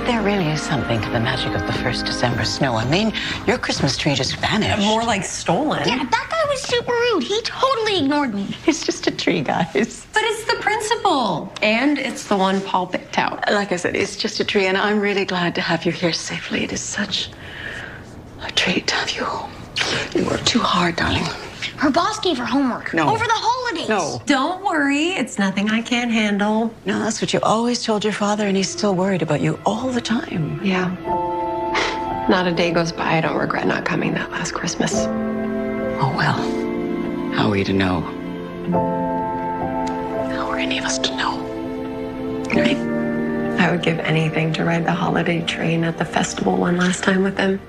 There really is something to the magic of the first December snow. I mean, your Christmas tree just vanished. More like stolen. Yeah, that guy was super rude. He totally ignored me. It's just a tree, guys. But it's the principal. And it's the one Paul picked out. Like I said, it's just a tree, and I'm really glad to have you here safely. It is such a treat to have you home. You worked too hard, darling. Her boss gave her homework. No. Over the holidays. No. Don't worry. It's nothing I can't handle. No, that's what you always told your father, and he's still worried about you all the time. Yeah. Not a day goes by I don't regret not coming that last Christmas. Oh, well. How are we to know? How are any of us to know? Right? I would give anything to ride the holiday train at the festival one last time with him.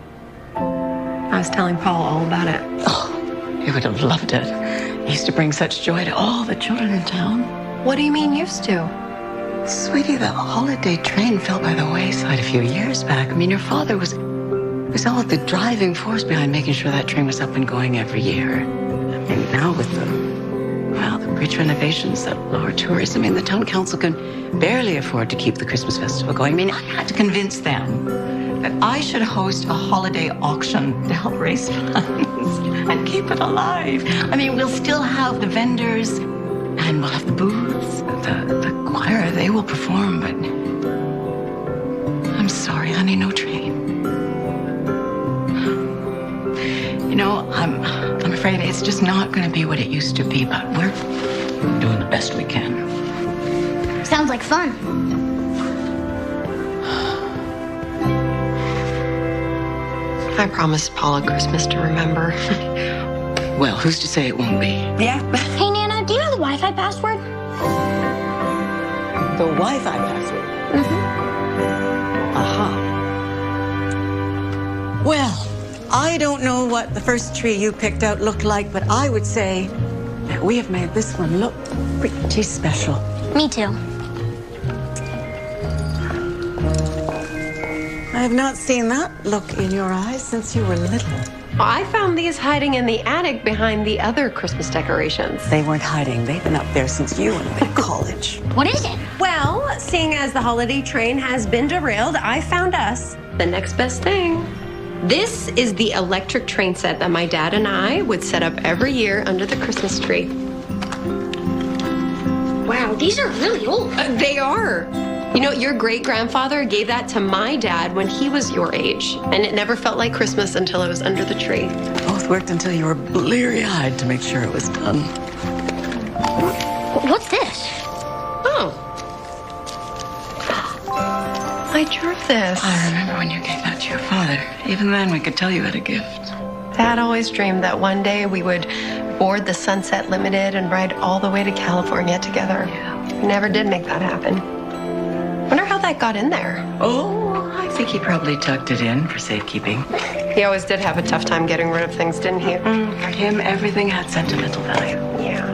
I was telling Paul all about it. Oh, he would have loved it. He used to bring such joy to all the children in town. What do you mean used to? Sweetie, the holiday train fell by the wayside a few years back. I mean, your father was all the driving force behind making sure that train was up and going every year. I mean, now with the bridge renovations that lower tourism, I mean, the town council can barely afford to keep the Christmas festival going. I mean, I had to convince them that I should host a holiday auction to help raise funds and keep it alive. I mean, we'll still have the vendors and we'll have the booths. The choir, they will perform, but I'm sorry, honey, no train. You know, I'm afraid it's just not going to be what it used to be, but we're doing the best we can. Sounds like fun. I promised Paul a Christmas to remember. Well, who's to say it won't be? Yeah. Hey, Nana, do you know the Wi-Fi password? The Wi-Fi password? Mm-hmm. Aha. Well, I don't know what the first tree you picked out looked like, but I would say that we have made this one look pretty special. Me too. I have not seen that look in your eyes since you were little. I found these hiding in the attic behind the other Christmas decorations. They weren't hiding. They've been up there since you went away to college. What is it? Well, seeing as the holiday train has been derailed, I found us the next best thing. This is the electric train set that my dad and I would set up every year under the Christmas tree. Wow, these are really old. They are. You know, your great-grandfather gave that to my dad when he was your age, and it never felt like Christmas until it was under the tree. Both worked until you were bleary-eyed to make sure it was done. What's this? Oh. I drew this. I remember when you gave that to your father. Even then, we could tell you had a gift. Dad always dreamed that one day we would board the Sunset Limited and ride all the way to California together. Yeah. We never did make that happen. Wonder how that got in there. Oh, I think he probably tucked it in for safekeeping. He always did have a tough time getting rid of things, didn't he? For him, everything had sentimental value. Yeah.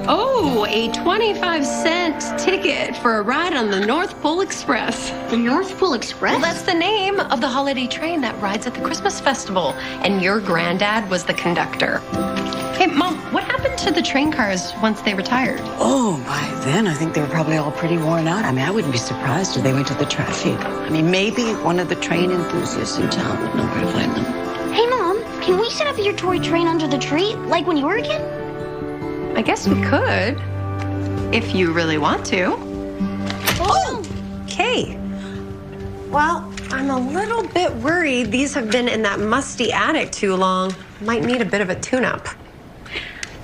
Oh, a 25-cent ticket for a ride on the North Pole Express. The North Pole Express? Well, that's the name of the holiday train that rides at the Christmas festival. And your granddad was the conductor. Hey, Mom, what happened to the train cars once they retired? Oh, by then, I think they were probably all pretty worn out. I mean, I wouldn't be surprised if they went to the trash heap. I mean, maybe one of the train enthusiasts in town would know where to find them. Hey, Mom, can we set up your toy train under the tree, like when you were a kid? I guess we could, if you really want to. Oh! Okay. Well, I'm a little bit worried these have been in that musty attic too long. Might need a bit of a tune-up.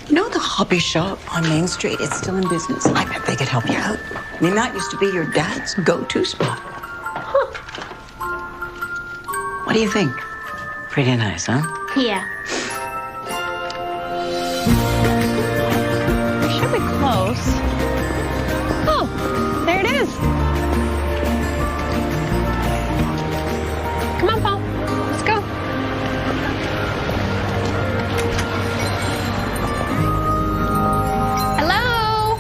You know the hobby shop on Main Street? It's still in business. I bet they could help you out. I mean, that used to be your dad's go-to spot. Huh. What do you think? Pretty nice, huh? Yeah. We should be close. Oh, there it is. Come on, Paul. Let's go. Hello?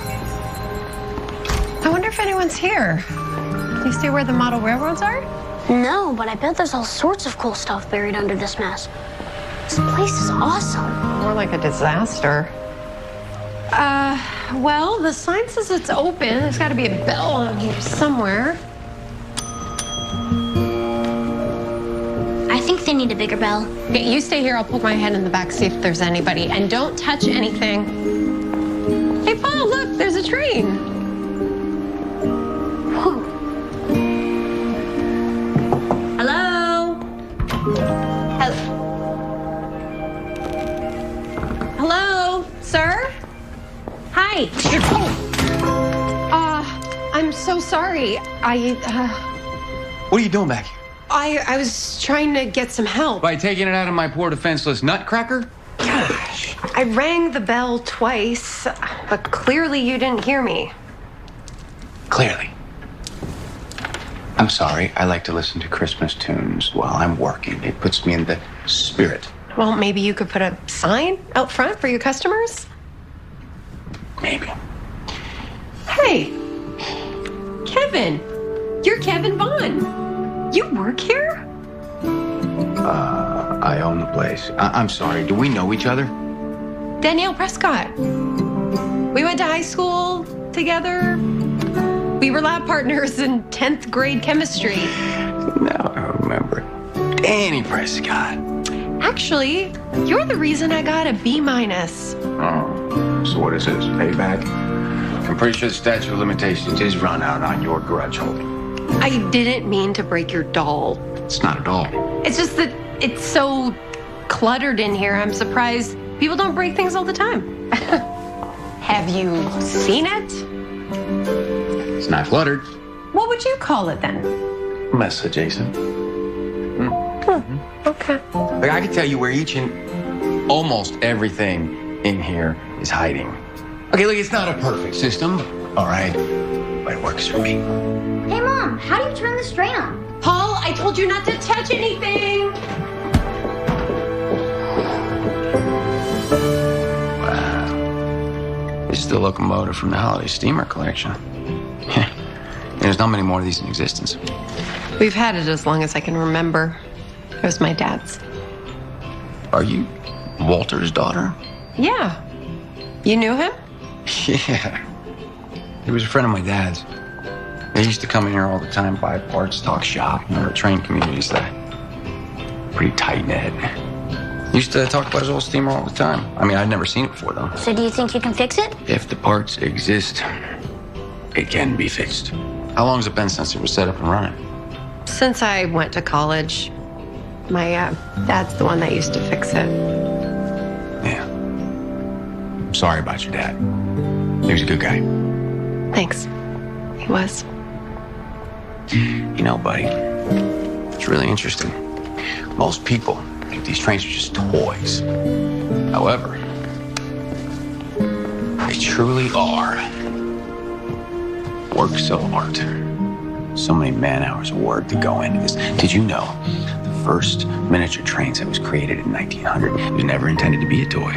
I wonder if anyone's here. Do you see where the model railroads are? No, but I bet there's all sorts of cool stuff buried under this mess. This place is awesome. More like a disaster. Well, the sign says it's open. There's got to be a bell on here somewhere. need a bigger bell. Okay, you stay here. I'll poke my head in the back, see if there's anybody. And don't touch anything. Hey, Paul, look, there's a train. Whoa. Hello? Hello, sir? Hi. I'm so sorry. What are you doing back here? I was trying to get some help. By taking it out of my poor defenseless nutcracker? Gosh. I rang the bell twice, but clearly you didn't hear me. Clearly. I'm sorry. I like to listen to Christmas tunes while I'm working. It puts me in the spirit. Well, maybe you could put a sign out front for your customers? Maybe. Hey, Kevin. You're Kevin Vaughn. You work here? I own the place. I'm sorry. Do we know each other? Danielle Prescott. We went to high school together. We were lab partners in 10th grade chemistry. Now I remember. Danny Prescott. Actually, you're the reason I got a B-. Oh, so what is this? Payback? I'm pretty sure the statute of limitations is run out on your grudge holding. I didn't mean to break your doll. It's not at all. It's just that it's so cluttered in here. I'm surprised people don't break things all the time. Have you seen it? It's not cluttered. What would you call it then? Mess adjacent. Okay. Like I can tell you where each and almost everything in here is hiding. Okay, look, it's not a perfect system, all right, but it works for me. Hey, Mom, how do you turn this drain on? Paul, I told you not to touch anything. Wow. This is the locomotive from the holiday steamer collection. There's not many more of these in existence. We've had it as long as I can remember. It was my dad's. Are you Walter's daughter? Yeah. You knew him? Yeah. He was a friend of my dad's. They used to come in here all the time, buy parts, talk shop. You know, the train community's that pretty tight-knit. Used to talk about his old steamer all the time. I mean, I'd never seen it before, though. So do you think you can fix it? If the parts exist, it can be fixed. How long has it been since it was set up and running? Since I went to college. My dad's the one that used to fix it. Yeah. I'm sorry about your dad. He was a good guy. Thanks. He was. You know, buddy, it's really interesting. Most people think these trains are just toys. However, they truly are works of art. So many man-hours of work to go into this. Did you know the first miniature train set was created in 1900? It was never intended to be a toy.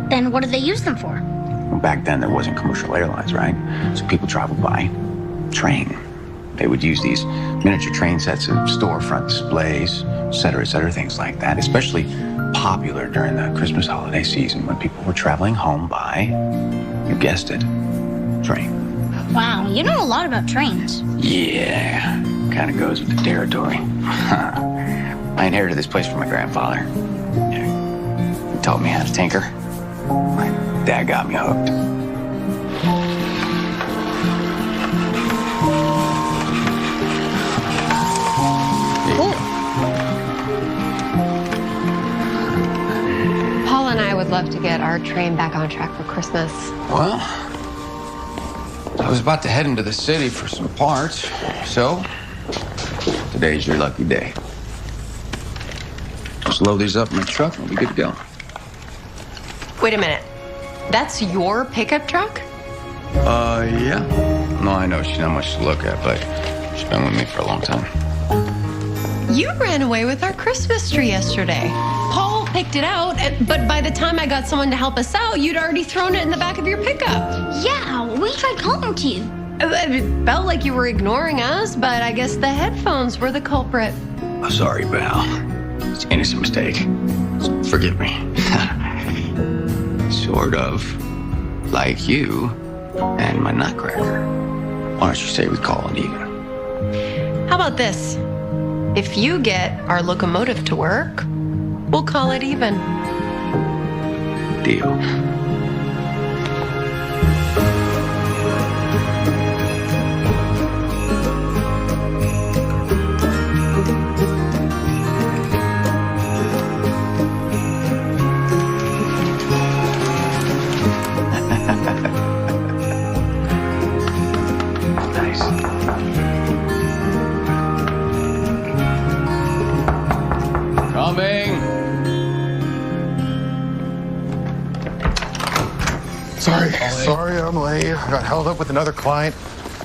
Then what do they use them for? Well, back then, there wasn't commercial airlines, right? So people traveled by train. They would use these miniature train sets of storefront displays, et cetera, things like that. Especially popular during the Christmas holiday season when people were traveling home by, you guessed it, train. Wow, you know a lot about trains. Yeah, kind of goes with the territory. I inherited this place from my grandfather. Yeah. He taught me how to tinker. My dad got me hooked. Cool. Paul and I would love to get our train back on track for Christmas. Well, I was about to head into the city for some parts, so today's your lucky day. Just load these up in my truck and we'll be good to go. Wait a minute. That's your pickup truck? Yeah. No, I know she's not much to look at, but she's been with me for a long time. You ran away with our Christmas tree yesterday. Paul picked it out, but by the time I got someone to help us out, you'd already thrown it in the back of your pickup. Yeah, we tried calling to you. It felt like you were ignoring us, but I guess the headphones were the culprit. Oh, sorry, pal. It's an innocent mistake. Forgive me. Sort of like you and my nutcracker. Why don't you say we call it even? How about this? If you get our locomotive to work, we'll call it even. Deal. Nice. Coming. Sorry I'm late. I got held up with another client.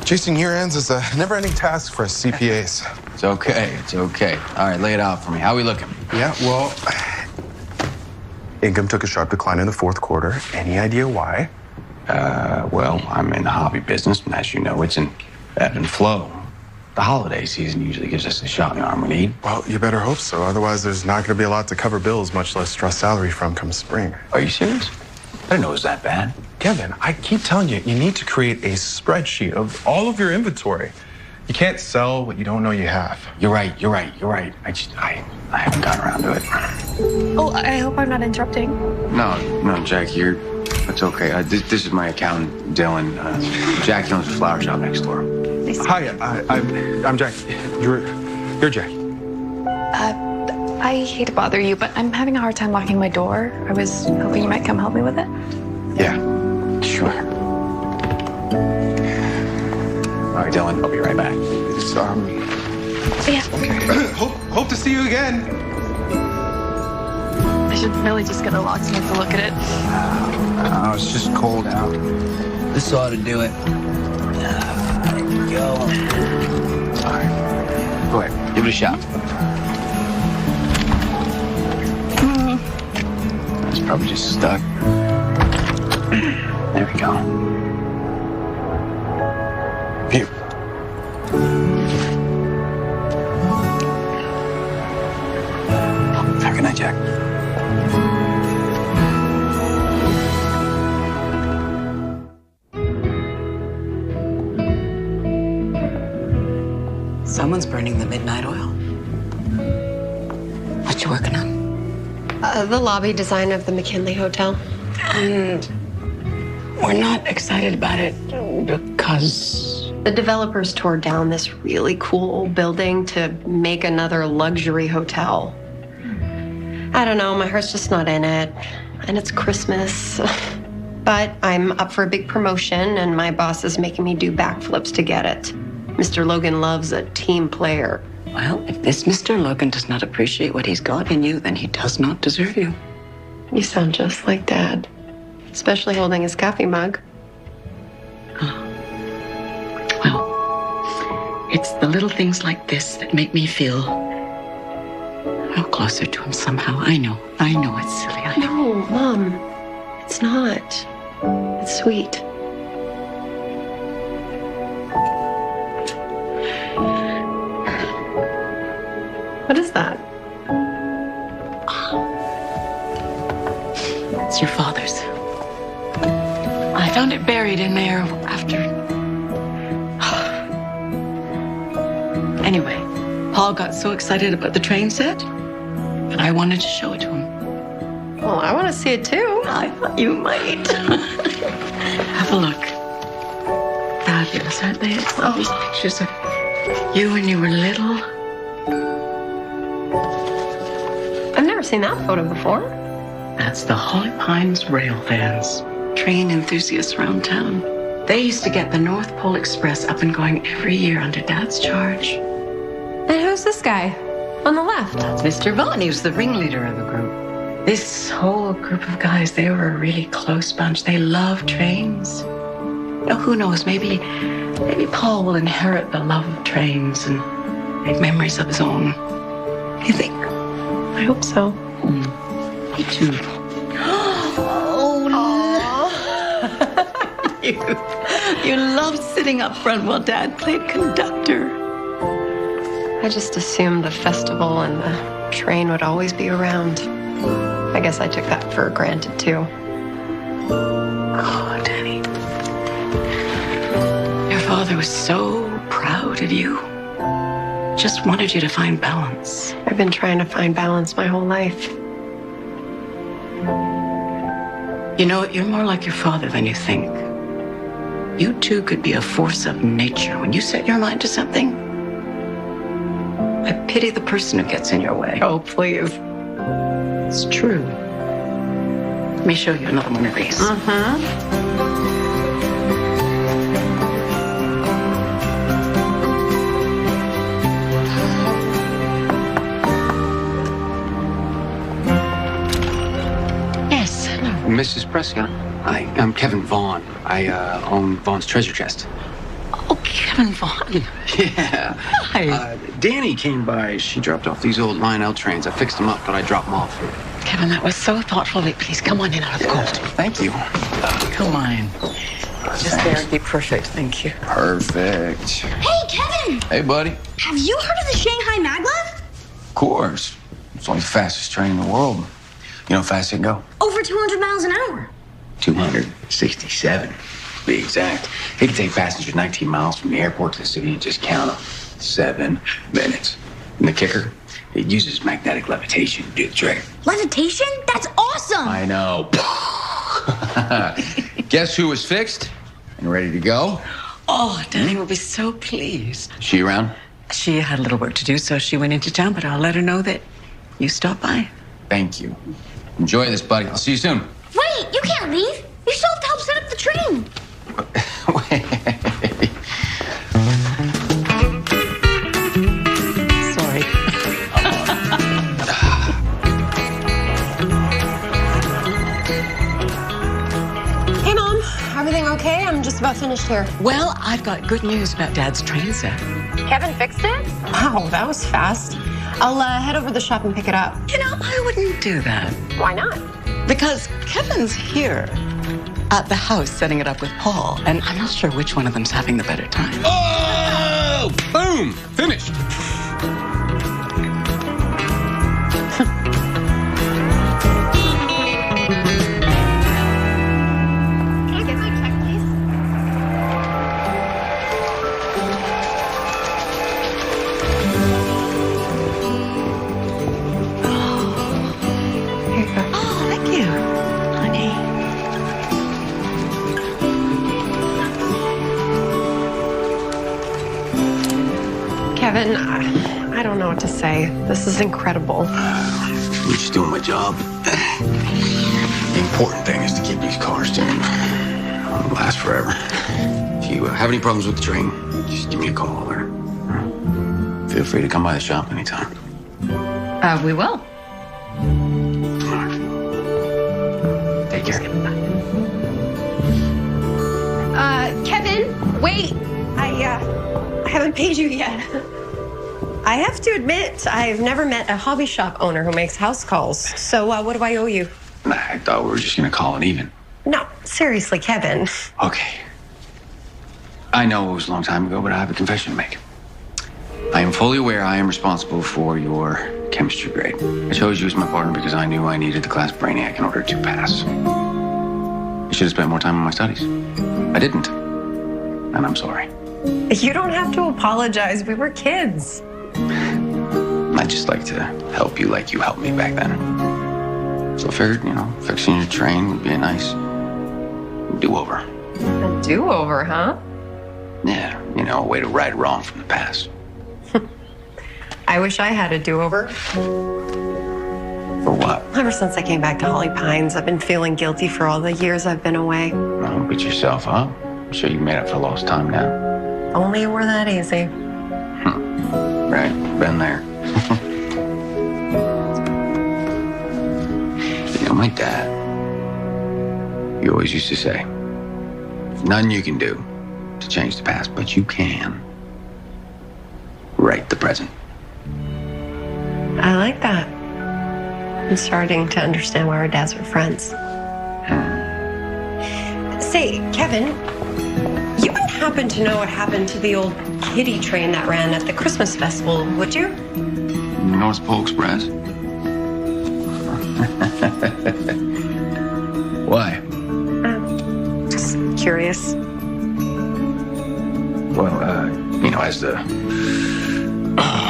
Chasing year ends is a never-ending task for us CPAs. It's okay. It's okay. All right, lay it out for me. How we looking? Yeah, well, income took a sharp decline in the fourth quarter. Any idea why? Well, I'm in the hobby business, and as you know, it's an ebb and flow. The holiday season usually gives us the shot in the arm we need. Well, you better hope so. Otherwise, there's not going to be a lot to cover bills, much less draw salary from come spring. Are you serious? I didn't know it was that bad. Kevin, I keep telling you, you need to create a spreadsheet of all of your inventory. You can't sell what you don't know you have. You're right. I haven't gotten around to it. Oh, I hope I'm not interrupting. No, Jack, it's okay. This is my accountant, Dylan. Jack owns a flower shop next door. Hi, I'm Jack. You're Jack. I hate to bother you, but I'm having a hard time locking my door. I was hoping you might come help me with it. Yeah, sure. All right, Dylan, I'll be right back. Yeah. Hope to see you again. I should really just get a locksmith to look at it. Oh, it's just cold out. This ought to do it. There we go. All right, go ahead. Give it a shot. It's probably just stuck. There we go. Phew. Have a good night, Jack. Someone's burning the midnight oil. What you working on? The lobby design of the McKinley Hotel. And we're not excited about it because The developers tore down this really cool old building to make another luxury hotel. I don't know, my heart's just not in it. And it's Christmas. But I'm up for a big promotion, and my boss is making me do backflips to get it. Mr. Logan loves a team player. well, if this Mr. Logan does not appreciate what he's got in you, then he does not deserve you. You sound just like Dad, especially holding his coffee mug. Well, it's the little things like this that make me feel closer to him somehow. I know it's silly. I know. No, Mom, it's not. It's sweet. What is that? It's your father's. I found it buried in there after. Anyway, Paul got so excited about the train set that I wanted to show it to him. Well, I want to see it too. I thought you might. Have a look. Fabulous, aren't they? It's all these pictures of you when you were little. I've never seen that photo before. That's the Holly Pines rail fans, train enthusiasts around town. They used to get the North Pole Express up and going every year under Dad's charge. And who's this guy on the left? That's Mr. Vaughn. He was the ringleader of the group. This whole group of guys, they were a really close bunch. They loved trains. Now, who knows? Maybe Paul will inherit the love of trains and make memories of his own. You think? I hope so. Me too. You loved sitting up front while Dad played conductor. I just assumed the festival and the train would always be around. I guess I took that for granted, too. Oh, Danny. Your father was so proud of you. just wanted you to find balance. I've been trying to find balance my whole life. You know, you're more like your father than you think. You two could be a force of nature. When you set your mind to something, I pity the person who gets in your way. Oh, please. It's true. Let me show you another one of these. Yes, hello. Mrs. Prescott. Hi, I'm Kevin Vaughn. I own Vaughn's Treasure Chest. Oh, Kevin Vaughn. Yeah. Hi. Danny came by. She dropped off these old Lionel trains. I fixed them up, but I dropped them off. Kevin, that was so thoughtful. Please come on in out of the cold. Thank you. Come on. Just there. Be perfect. Thank you. Perfect. Hey, Kevin! Hey, buddy. Have you heard of the Shanghai Maglev? Of course. It's only the fastest train in the world. You know how fast it can go? Over 200 miles an hour. 267, to be exact. It can take passengers 19 miles from the airport to the city and just count them. 7 minutes. And the kicker, it uses magnetic levitation to do the trick. Levitation? That's awesome! I know. Guess who was fixed and ready to go? Oh, Danny will be so pleased. She around? She had a little work to do, so she went into town, but I'll let her know that you stopped by. Thank you. Enjoy this, buddy. I'll see you soon. Wait, you can't leave. You still have to help set up the train. Sorry. Hey, Mom. Everything okay? I'm just about finished here. Well, I've got good news about Dad's train set. Kevin fixed it? Wow, that was fast. I'll head over to the shop and pick it up. You know, I wouldn't do that. Why not? Because Kevin's here at the house setting it up with Paul, and I'm not sure which one of them's having the better time. Oh! Boom! Finished. Can I get my check, please? Here you go. Oh, thank you, honey. Kevin, I don't know what to say. This is incredible. I'm just doing my job. The important thing is to keep these cars tuned. It'll last forever. If you have any problems with the train, just give me a call or feel free to come by the shop anytime. We will. All right. Take care. Kevin, wait. I haven't paid you yet. I have to admit, I've never met a hobby shop owner who makes house calls. So what do I owe you? I thought we were just gonna call it even. No, seriously, Kevin. Okay. I know it was a long time ago, but I have a confession to make. I am fully aware I am responsible for your chemistry grade. I chose you as my partner because I knew I needed the class brainiac in order to pass. I should have spent more time on my studies. I didn't. And I'm sorry. You don't have to apologize. We were kids. I'd just like to help you like you helped me back then. So I figured, fixing your train would be a nice do-over. A do-over, huh? Yeah, a way to right wrong from the past. I wish I had a do-over. For what? Ever since I came back to Holly Pines, I've been feeling guilty for all the years I've been away. Don't beat yourself up. I'm sure you made up for lost time now. Only it were that easy. Right, been there. My dad, he always used to say, nothing you can do to change the past, but you can write the present. I like that. I'm starting to understand why our dads were friends. Say, Kevin, you wouldn't happen to know what happened to the old kiddie train that ran at the Christmas festival, would you? North Pole Express? Why? Just curious. Well, as the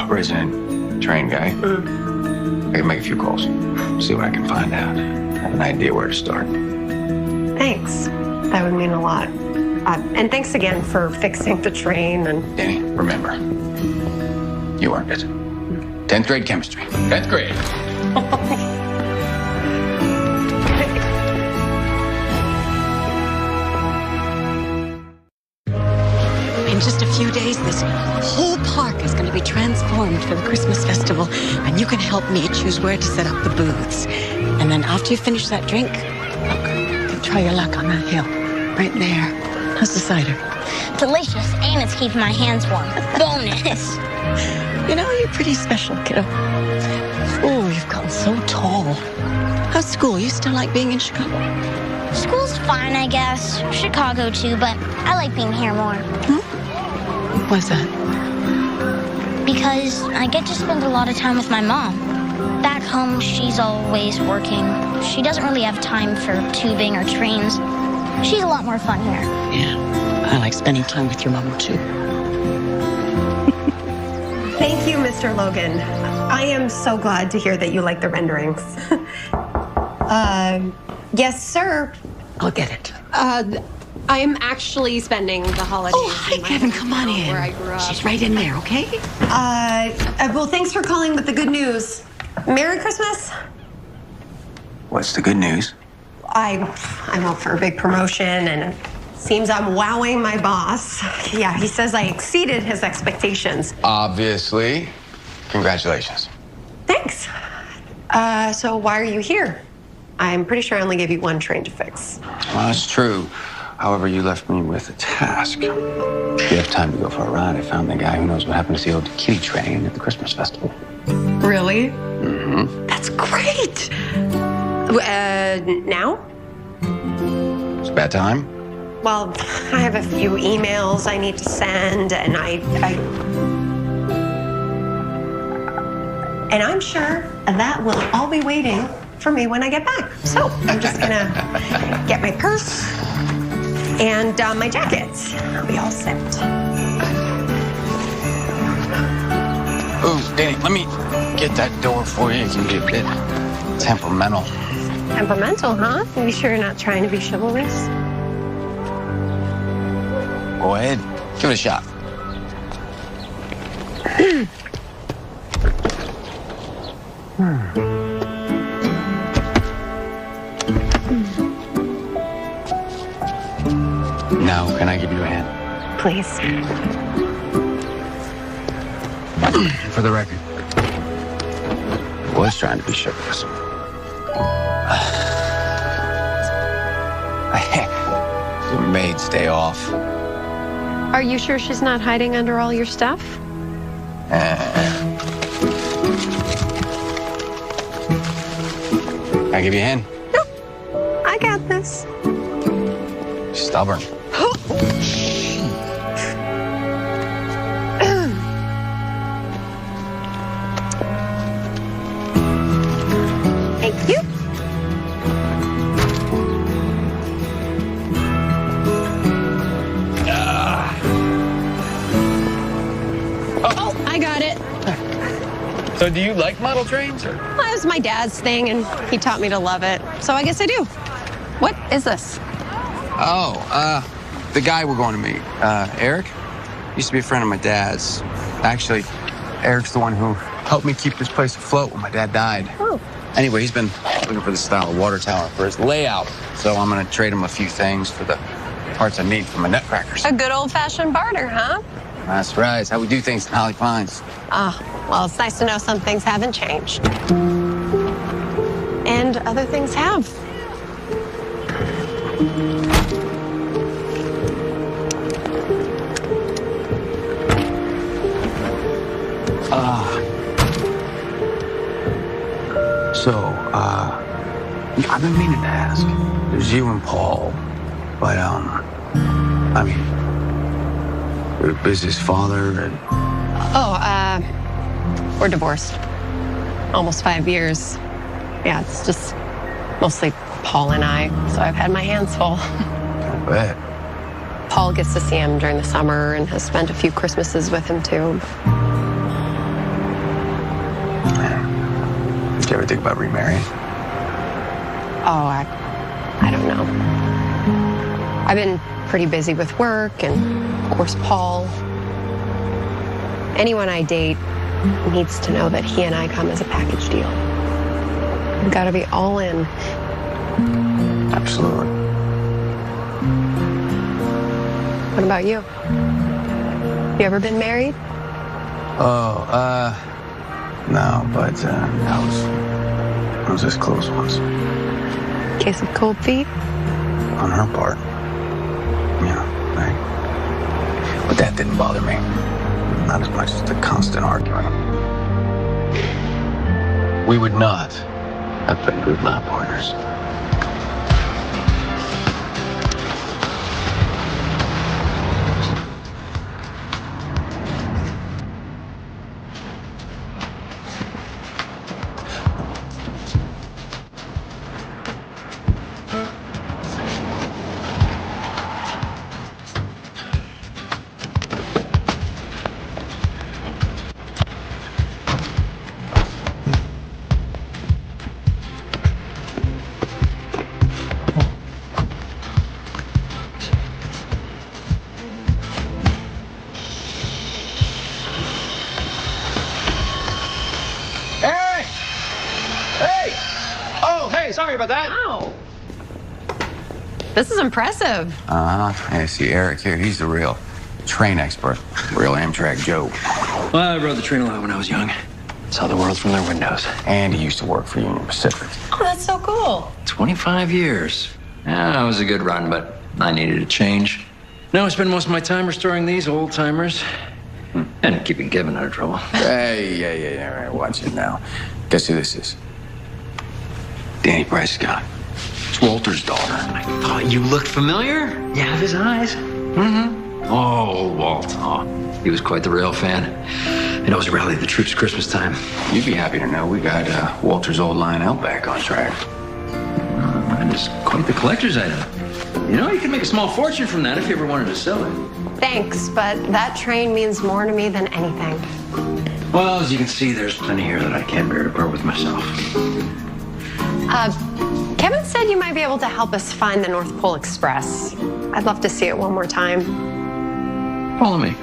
resident train guy. I can make a few calls, see what I can find out. Have an idea where to start. Thanks. That would mean a lot. And thanks again for fixing the train. And Danny, remember, you earned it. 10th grade chemistry. 10th grade. In just a few days, this whole park is going to be transformed for the Christmas festival, and you can help me choose where to set up the booths. And then after you finish that drink, look, you can try your luck on that hill, right there. How's the cider? Delicious, and it's keeping my hands warm. Bonus. You know, you're pretty special, kiddo. Oh, you've gotten so tall. How's school? You still like being in Chicago? School's fine, I guess. Chicago, too, but I like being here more. Why's that? Because I get to spend a lot of time with my mom. Back home, she's always working. She doesn't really have time for tubing or trains. She's a lot more fun here. Yeah, I like spending time with your mom, too. thank you, Mr. Logan. I am so glad to hear that you like the renderings. Yes, sir. I'll get it. I am actually spending the holidays. Oh, hi, Kevin. Come on in. Where I grew up. She's right in there, okay? Well, thanks for calling with the good news. Merry Christmas. What's the good news? I'm up for a big promotion, and it seems I'm wowing my boss. Yeah, he says I exceeded his expectations. Obviously. Congratulations. Thanks. So why are you here? I'm pretty sure I only gave you one train to fix. Well, that's true. However, you left me with a task. If you have time to go for a ride, I found the guy who knows what happened to the old kitty train at the Christmas festival. Really? Mm-hmm. That's great. Now? It's a bad time? Well, I have a few emails I need to send, and and I'm sure that will all be waiting for me when I get back. So I'm just gonna get my purse and my jacket. I'll be all set. Oh, Danny, let me get that door for you. It can be a bit temperamental. Temperamental, huh? You sure you're not trying to be chivalrous? Go ahead. Give it a shot. Now, can I give you a hand? Please. For the record, I was trying to be chivalrous. The maid's day off. Are you sure she's not hiding under all your stuff? Can I give you a hand? No, I got this. Stubborn. Thank you. Oh, I got it. So do you like model trains? Or? Well, it was my dad's thing, and he taught me to love it. So I guess I do. What is this? Oh, the guy we're going to meet, Eric, used to be a friend of my dad's. Actually, Eric's the one who helped me keep this place afloat when my dad died. Oh. Anyway, he's been looking for this style of water tower for his layout. So I'm going to trade him a few things for the parts I need for my nutcrackers. A good old-fashioned barter, huh? That's right. It's how we do things in Holly Pines. Well, it's nice to know some things haven't changed. And other things have. I've been meaning to ask. There's you and Paul, but, I mean, is his father and... We're divorced. Almost 5 years. Yeah, it's just mostly Paul and I, so I've had my hands full. I bet. Paul gets to see him during the summer and has spent a few Christmases with him, too. Did you ever think about remarrying? Oh, I don't know. I've been pretty busy with work and, of course, Paul. Anyone I date needs to know that he and I come as a package deal. We've got to be all in. Absolutely. What about you? You ever been married? Oh, no, but I was this close once. Case of cold feet? On her part. Yeah, right. But that didn't bother me. Not as much as the constant arguing. We would not have been good lab partners. Sorry about that. Wow. This is impressive. Yeah, see, Eric here, he's the real train expert. Real Amtrak Joe. Well, I rode the train a lot when I was young. Saw the world from their windows. And he used to work for Union Pacific. Oh, that's so cool. 25 years. Yeah, it was a good run, but I needed a change. Now I spend most of my time restoring these old timers and keeping Kevin out of trouble. Hey, all right, watch it now. Guess who this is? Danny Prescott. It's Walter's daughter. I thought you looked familiar. You have his eyes. Mm-hmm. Oh, Walt. Oh, he was quite the rail fan. He knows rally the troops Christmas time. You'd be happy to know we got Walter's old line out back on track. Mine is quite the collector's item. You know, you can make a small fortune from that if you ever wanted to sell it. Thanks, but that train means more to me than anything. Well, as you can see, there's plenty here that I can't bear to part with myself. Kevin said you might be able to help us find the North Pole Express. I'd love to see it one more time. Follow me.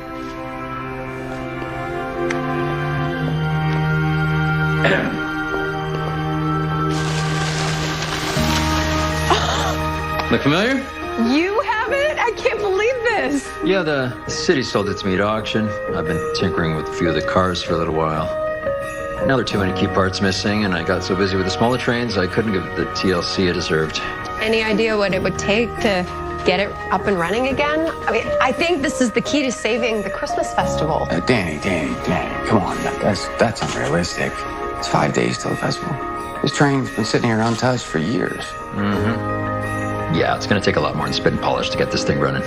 Look familiar? You have it? I can't believe this. Yeah, the city sold it to me at auction. I've been tinkering with a few of the cars for a little while. Now there are too many key parts missing, and I got so busy with the smaller trains, I couldn't give it the TLC it deserved. Any idea what it would take to get it up and running again? I mean, I think this is the key to saving the Christmas festival. Danny, come on. That's unrealistic. It's 5 days till the festival. This train's been sitting here untouched for years. Mm-hmm. Yeah, it's going to take a lot more than spit and polish to get this thing running.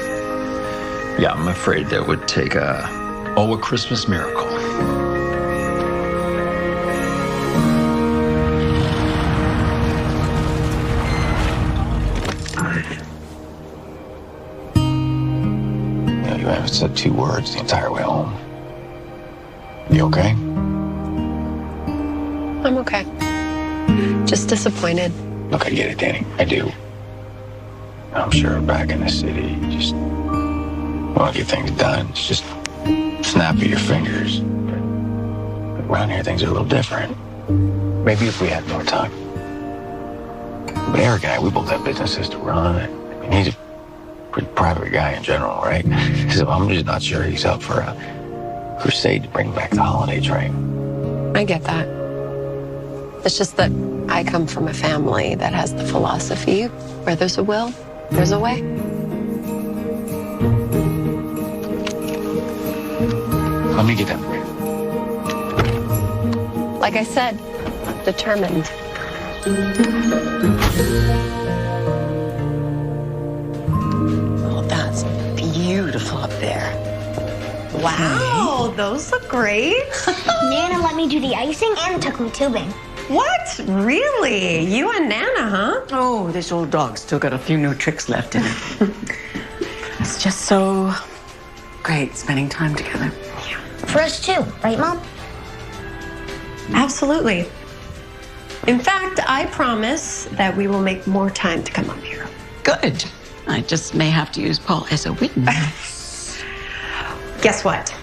Yeah, I'm afraid that would take a Christmas miracle. You haven't said 2 words the entire way home. You okay? I'm okay. Just disappointed. Look, I get it, Danny. I do. I'm sure back in the city, you just want to get things done. It's just snap of your fingers. But around here, things are a little different. Maybe if we had more time. But Eric and I, we both have businesses to run. I mean, he's a pretty private guy in general, right? So I'm just not sure he's up for a crusade to bring back the holiday train. I get that. It's just that I come from a family that has the philosophy, where there's a will, there's a way. Let me get that for you. Like I said, determined. Oh, that's beautiful up there. Wow, those look great. Nana let me do the icing and took me tubing. What? Really? You and Nana, huh? Oh, this old dog's still got a few new tricks left in it. It's just so great spending time together. For us too, right, Mom? Absolutely. In fact, I promise that we will make more time to come up here. Good. I just may have to use Paul as a witness. Guess what?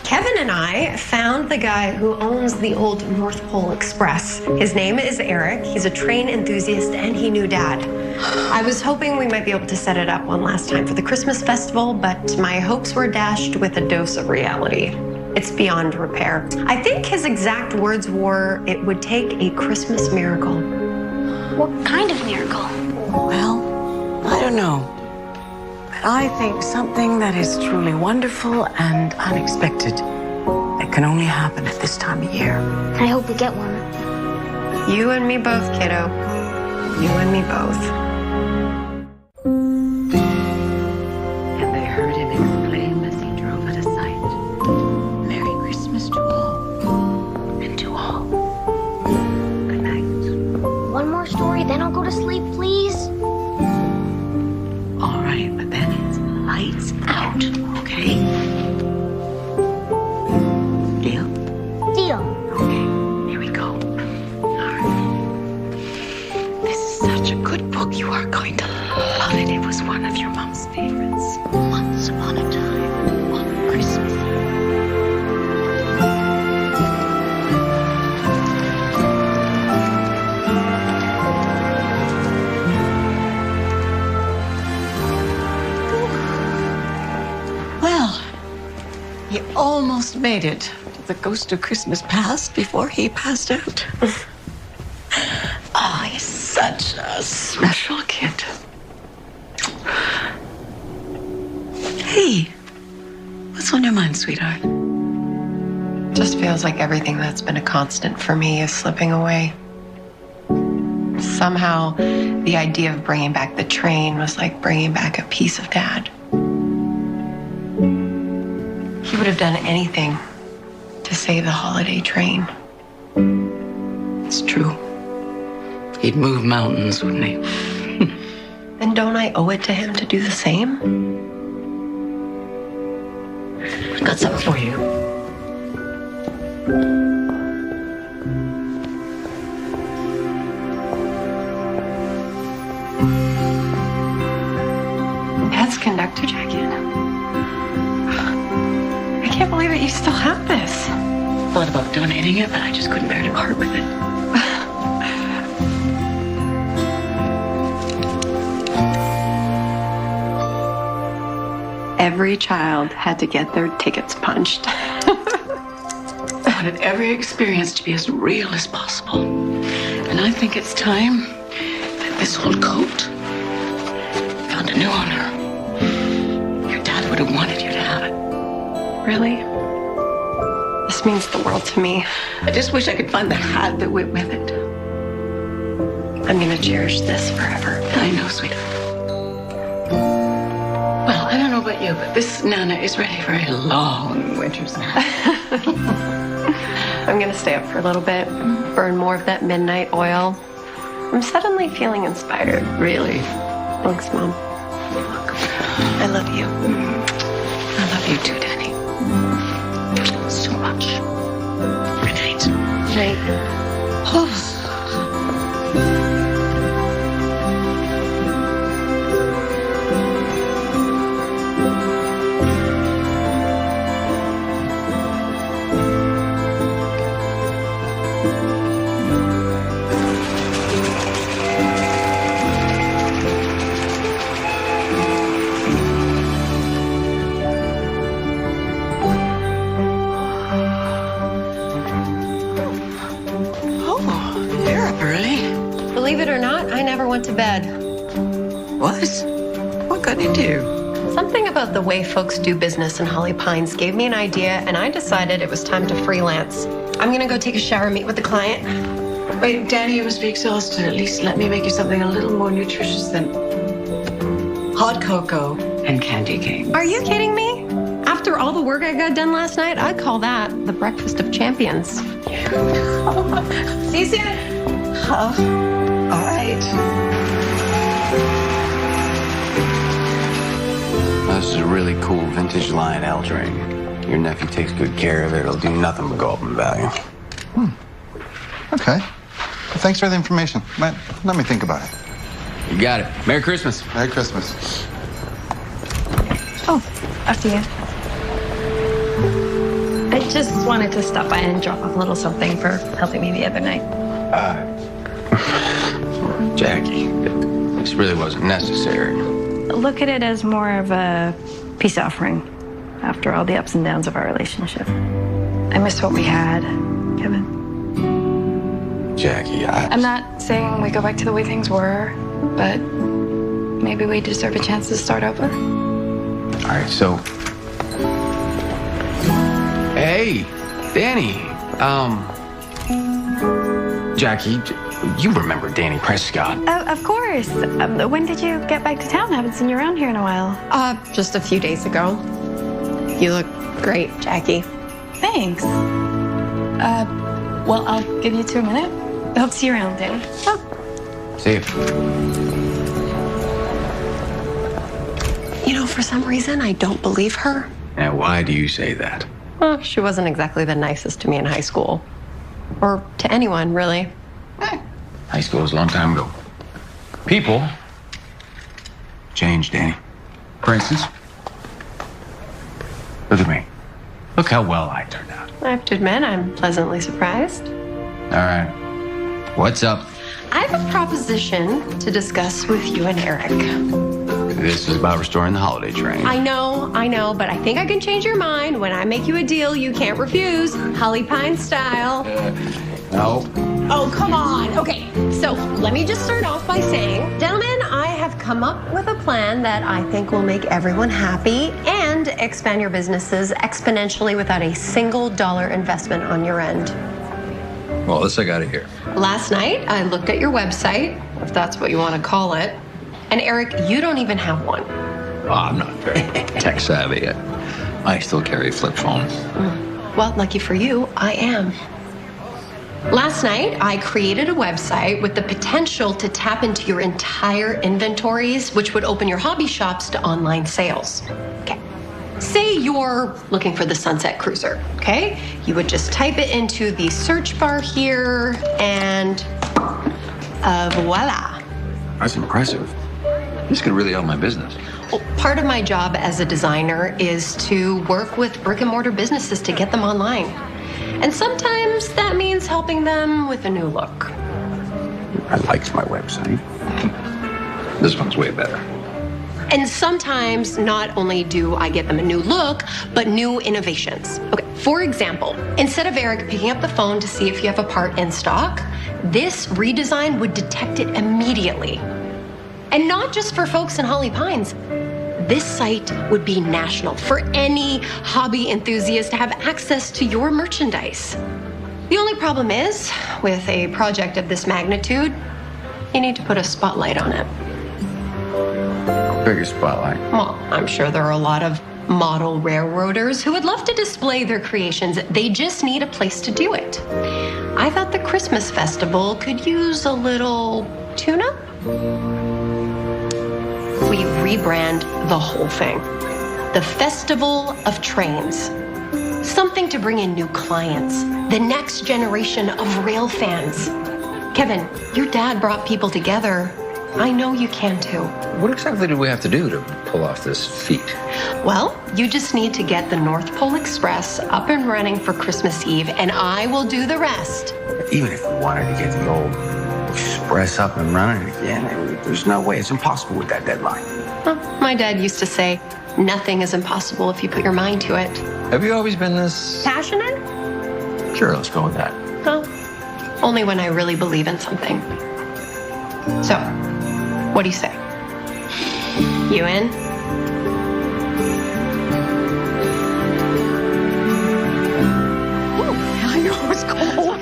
Kevin and I found the guy who owns the old North Pole Express. His name is Eric. He's a train enthusiast, and he knew Dad. I was hoping we might be able to set it up one last time for the Christmas festival, but my hopes were dashed with a dose of reality. It's beyond repair. I think his exact words were, it would take a Christmas miracle. What kind of miracle? Well, I don't know. But I think something that is truly wonderful and unexpected that can only happen at this time of year. I hope we get one. You and me both, kiddo. You and me both. And they heard him exclaim as he drove out of sight. Merry Christmas to all. And to all. Good night. One more story, then I'll go to sleep, please. All right, but then it's lights out, okay? Deal? Deal. Okay, here we go. All right. This is such a good book. You are going to love it. It was one of your mom's favorites. Once upon a time, on Christmas. Well, he almost made it to the ghost of Christmas past before he passed out. Oh, he's such a special kid. Hey, what's on your mind, sweetheart? Just feels like everything that's been a constant for me is slipping away. Somehow, the idea of bringing back the train was like bringing back a piece of Dad. He would have done anything to save the holiday train. It's true. He'd move mountains, wouldn't he? And don't I owe it to him to do the same? I got something for you. Dad's conductor jacket. I can't believe that you still have this. Thought about donating it, but I just couldn't bear to part with it. Every child had to get their tickets punched. I wanted every experience to be as real as possible. And I think it's time that this old coat found a new owner. Your dad would have wanted you to have it. Really? This means the world to me. I just wish I could find the hat that went with it. I'm gonna cherish this forever. I know, sweetheart. Well, I don't know about you, but this Nana is ready for a long winter's nap. I'm gonna stay up for a little bit, burn more of that midnight oil. I'm suddenly feeling inspired. Really? Thanks, Mom. You're welcome. I love you. I love you too, Danny. So much. Good night. Night. Oh. Believe it or not, I never went to bed. What? What could you do? Something about the way folks do business in Holly Pines gave me an idea, and I decided it was time to freelance. I'm gonna go take a shower, meet with the client. Wait, Danny, you must be exhausted. At least let me make you something a little more nutritious than hot cocoa and candy cane. Are you kidding me? After all the work I got done last night, I'd call that the breakfast of champions. See you soon. All right. This is a really cool vintage line L train. Your nephew takes good care of it. It'll do nothing but go up in value. Okay. That Thanks for the information. Let me think about it. You got it. Merry Christmas. Merry Christmas. Oh, after you. I just wanted to stop by and drop off a little something for helping me the other night. Jackie, this really wasn't necessary. Look at it as more of a peace offering after all the ups and downs of our relationship. I miss what we had, Kevin. Jackie, I'm not saying we go back to the way things were, but maybe we deserve a chance to start over. All right, so... Hey, Danny. Jackie, you remember Danny Prescott. Of course. When did you get back to town? I haven't seen you around here in a while. Just a few days ago. You look great, Jackie. Thanks. Well, I'll give you 2 minutes. I hope to see you around, Danny. Oh. See you. You know, for some reason, I don't believe her. And why do you say that? Well, she wasn't exactly the nicest to me in high school. Or to anyone, really. High school was a long time ago. People change, Danny. For instance, look at me. Look how well I turned out. I have to admit, I'm pleasantly surprised. All right. What's up? I have a proposition to discuss with you and Eric. This is about restoring the holiday train. I know, but I think I can change your mind when I make you a deal you can't refuse. Holly Pine style. No. Oh, come on. Okay, so let me just start off by saying, gentlemen, I have come up with a plan that I think will make everyone happy and expand your businesses exponentially without a single dollar investment on your end. Well, this I gotta hear. Last night, I looked at your website, if that's what you want to call it. And Eric, you don't even have one. Oh, I'm not very tech savvy. I still carry a flip phone. Well, lucky for you, I am. Last night, I created a website with the potential to tap into your entire inventories, which would open your hobby shops to online sales. Okay. Say you're looking for the Sunset Cruiser, okay? You would just type it into the search bar here and voila. That's impressive. This could really help my business. Well, part of my job as a designer is to work with brick and mortar businesses to get them online. And sometimes that means helping them with a new look. I liked my website. This one's way better. And sometimes not only do I get them a new look, but new innovations. Okay, for example, instead of Eric picking up the phone to see if you have a part in stock, this redesign would detect it immediately. And not just for folks in Holly Pines. This site would be national for any hobby enthusiast to have access to your merchandise. The only problem is, with a project of this magnitude, you need to put a spotlight on it. Bigger spotlight. Well, I'm sure there are a lot of model railroaders who would love to display their creations. They just need a place to do it. I thought the Christmas festival could use a little tune-up. We rebrand the whole thing. The Festival of Trains. Something to bring in new clients, the next generation of rail fans. Kevin, your dad brought people together. I know you can too. What exactly do we have to do to pull off this feat? Well, you just need to get the North Pole Express up and running for Christmas Eve, and I will do the rest. Even if we wanted to get the old Express up and running again, there's no way. It's impossible with that deadline. Well, my dad used to say, nothing is impossible if you put your mind to it. Have you always been this... Passionate? Sure, let's go with that. Well, only when I really believe in something. So, what do you say? You in? I know it's cold.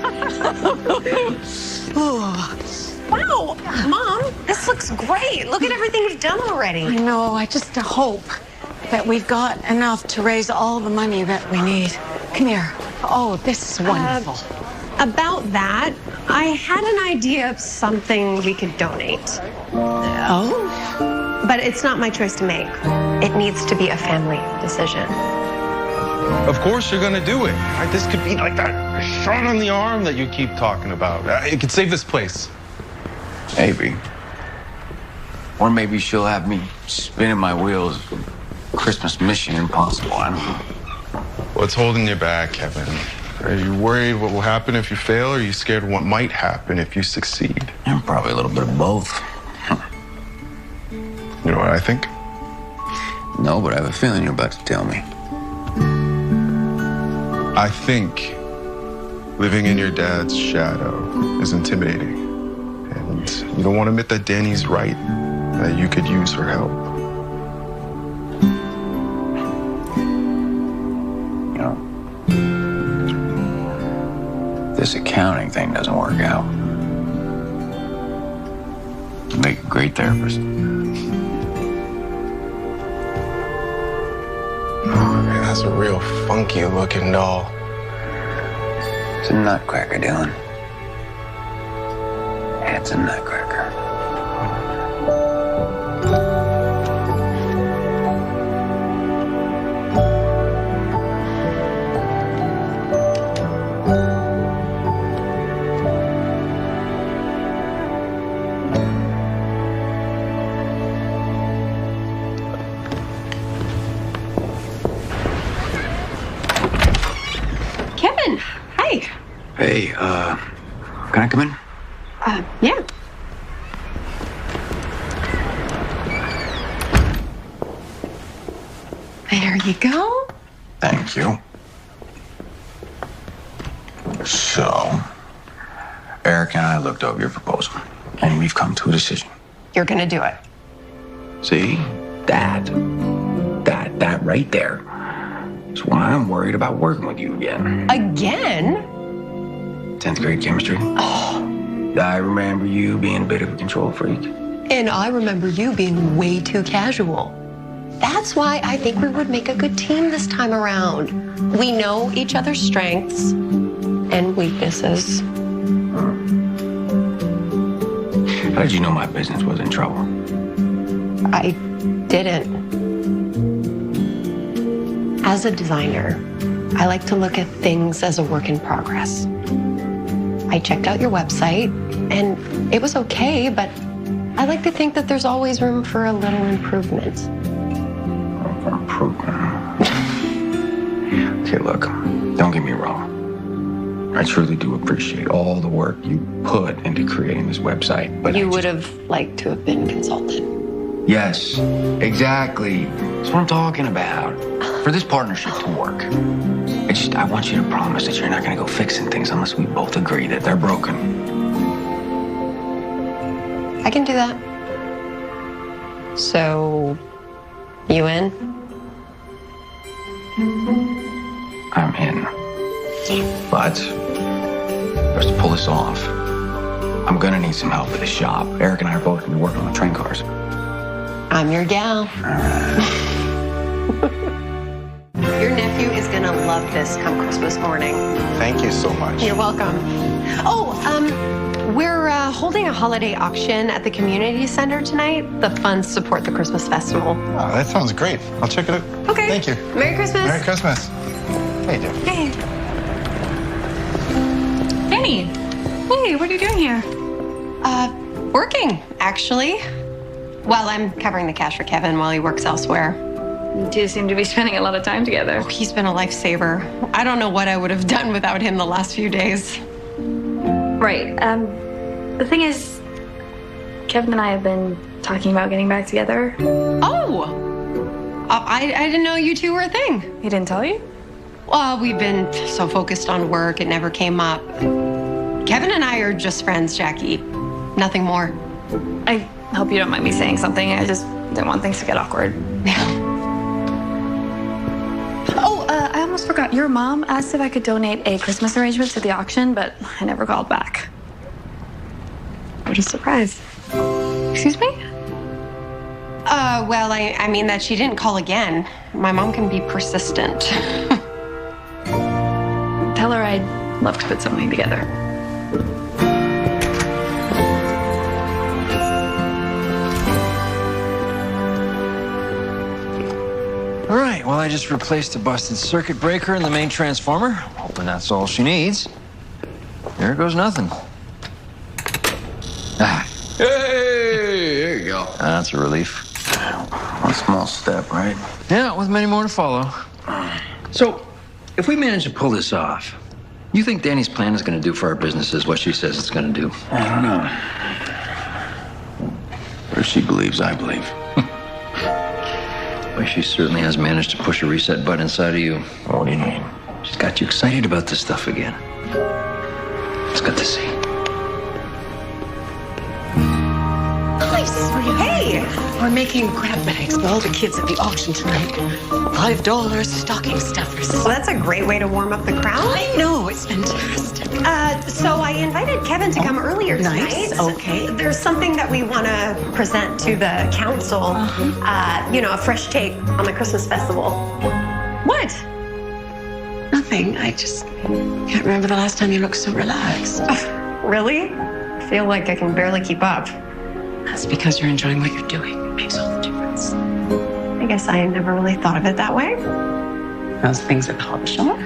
Wow, Mom, this looks great. Look at everything you've done already. I know, I just hope that we've got enough to raise all the money that we need. Come here. Oh, this is wonderful. About that, I had an idea of something we could donate. Oh? But it's not my choice to make. It needs to be a family decision. Of course you're gonna do it. Right? This could be like that shot on the arm that you keep talking about. It could save this place. Maybe. Or maybe she'll have me spinning my wheels. Christmas Mission Impossible. I don't know. What's holding you back, Kevin? Are you worried what will happen if you fail, or are you scared of what might happen if you succeed? And probably a little bit of both. You know what I think? No, but I have a feeling you're about to tell me. I think living in your dad's shadow is intimidating. And you don't want to admit that Danny's right, that you could use her help. You know, this accounting thing doesn't work out. You make a great therapist. Oh, man, that's a real funky looking doll. It's a nutcracker, Dylan. It's a nutcracker. Kevin, hi. Hey, can I come in? Yeah. There you go. Thank you. So, Eric and I looked over your proposal, and we've come to a decision. You're gonna do it. See? That right there is why I'm worried about working with you again. Again? 10th grade chemistry. Oh. I remember you being a bit of a control freak. And I remember you being way too casual. That's why I think we would make a good team this time around. We know each other's strengths and weaknesses. How did you know my business was in trouble? I didn't. As a designer, I like to look at things as a work in progress. I checked out your website, and it was okay, but I like to think that there's always room for a little improvement. Okay, look, don't get me wrong. I truly do appreciate all the work you put into creating this website, but You would have liked to have been consulted. Yes, exactly. That's what I'm talking about. For this partnership to work, I want you to promise that you're not going to go fixing things unless we both agree that they're broken. I can do that. So, you in? I'm in. But for us to pull this off, I'm going to need some help with the shop. Eric and I are both going to be working on the train cars. I'm your gal. Your nephew is gonna love this come Christmas morning. Thank you so much. You're welcome. Oh, we're holding a holiday auction at the community center tonight. The funds support the Christmas festival. Oh, that sounds great. I'll check it out. Okay. Thank you. Merry Christmas. Merry Christmas. Hey, Jeff. Hey. Danny. Hey, what are you doing here? Working, actually. Well, I'm covering the cash for Kevin while he works elsewhere. You two seem to be spending a lot of time together. Oh, he's been a lifesaver. I don't know what I would have done without him the last few days. Right. The thing is, Kevin and I have been talking about getting back together. Oh! I didn't know you two were a thing. He didn't tell you? Well, we've been so focused on work, it never came up. Kevin and I are just friends, Jackie. Nothing more. I hope you don't mind me saying something. I just didn't want things to get awkward. Oh, I almost forgot. Your mom asked if I could donate a Christmas arrangement to the auction, but I never called back. What a surprise. Excuse me? Well, I mean that she didn't call again. My mom can be persistent. Tell her I'd love to put something together. All right, well, I just replaced a busted circuit breaker in the main transformer. Hoping that's all she needs. There goes nothing. Ah. Hey, there you go. That's a relief. One small step, right? Yeah, with many more to follow. So, if we manage to pull this off, you think Danny's plan is going to do for our businesses what she says it's going to do? I don't know. But if she believes, I believe. Well, she certainly has managed to push a reset button inside of you. What do you mean? She's got you excited about this stuff again. It's good to see. Hi, sweetie. Hey! We're making grab bags for all the kids at the auction tonight. $5 stocking stuffers. Well, that's a great way to warm up the crowd. I know, it's fantastic. So I invited Kevin to come earlier tonight. Nice, okay. There's something that we want to present to the council. A fresh take on the Christmas festival. What? Nothing. I just can't remember the last time you looked so relaxed. Really? I feel like I can barely keep up. That's because you're enjoying what you're doing. It makes all the difference. I guess I never really thought of it that way. How's things at the hobby shop?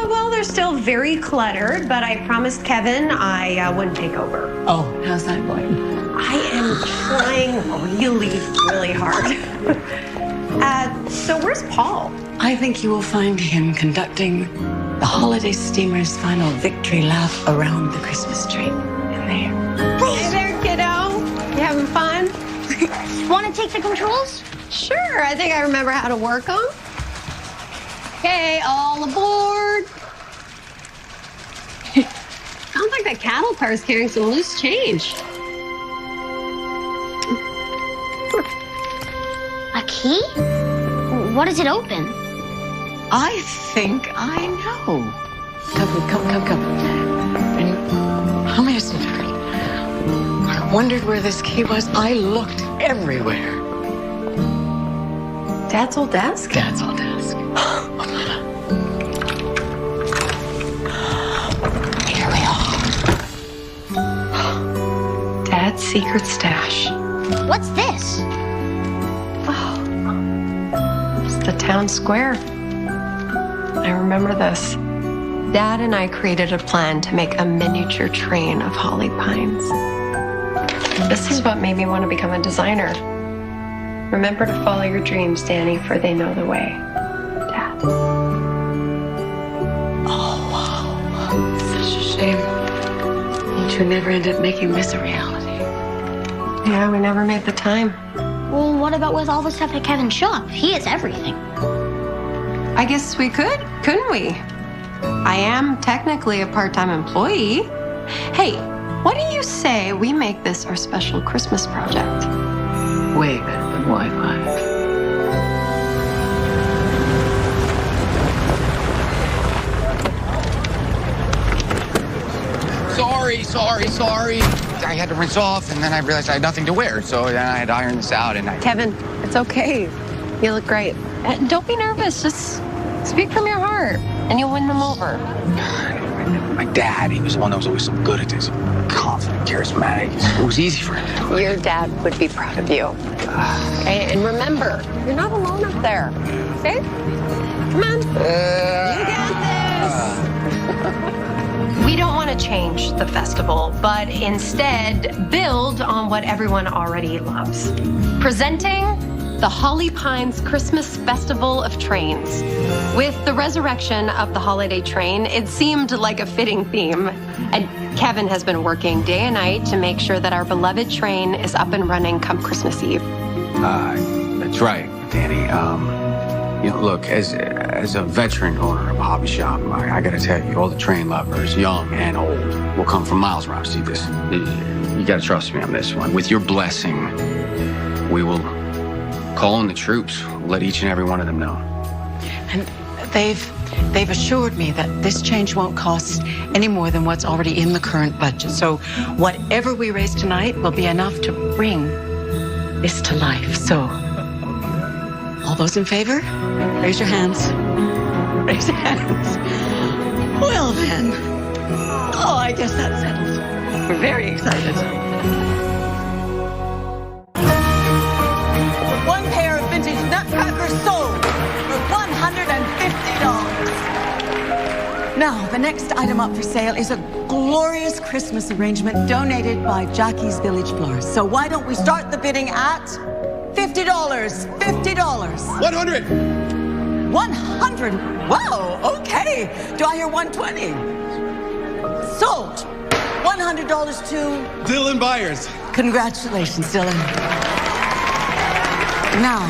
Well, they're still very cluttered, but I promised Kevin I wouldn't take over. Oh, how's that going? I am trying really, really hard. So where's Paul? I think you will find him conducting the holiday steamer's final victory lap around the Christmas tree. In there. Hey there, kiddo. You having fun? Want to take the controls? Sure, I think I remember how to work them. Okay, all aboard. Sounds like that cattle car is carrying some loose change. A key? What does it open? I think I know. Come. And how many years ago? I wondered where this key was. I looked everywhere. Dad's old desk? Dad's old desk. Here we are. Dad's secret stash. What's this? Oh, it's the town square. I remember this. Dad and I created a plan to make a miniature train of holly pines. This is what made me want to become a designer. Remember to follow your dreams, Danny, for they know the way. Dad. Oh, wow. Such a shame. You never ended up making this a reality. Yeah, we never made the time. Well, what about with all the stuff at Kevin's shop? He has everything. I guess we could, couldn't we? I am technically a part-time employee. Hey, what do you say we make this our special Christmas project? Way better than Wi-Fi. Sorry. I had to rinse off, and then I realized I had nothing to wear, so then I had to iron this out, and I... Kevin, it's okay. You look great. Don't be nervous. Just speak from your heart, and you'll win them over. My dad, he was the one that was always so good at this. Confident, charismatic. It was easy for him to do it. Your dad would be proud of you. Okay? And remember, you're not alone up there. Okay? Come on. You got this. We don't want to change the festival, but instead build on what everyone already loves. Presenting the Holly Pines Christmas Festival of Trains. With the resurrection of the holiday train, it seemed like a fitting theme. And Kevin has been working day and night to make sure that our beloved train is up and running come Christmas Eve. That's right, Danny. Look, as a veteran owner of a hobby shop, I gotta tell you, all the train lovers, young and old, will come from miles around to see this. You gotta trust me on this one. With your blessing, we will call in the troops. We'll let each and every one of them know. And they've assured me that this change won't cost any more than what's already in the current budget. So whatever we raise tonight will be enough to bring this to life. So all those in favor, raise your hands. Raise your hands. Well then. Oh, I guess that's settled. We're very excited. One pair of vintage nutcrackers sold. Now, the next item up for sale is a glorious Christmas arrangement donated by Jackie's Village Florist. So why don't we start the bidding at $50? $50. 100. 100. Wow, okay. Do I hear 120? Sold. $100 to Dylan Byers. Congratulations, Dylan. Now,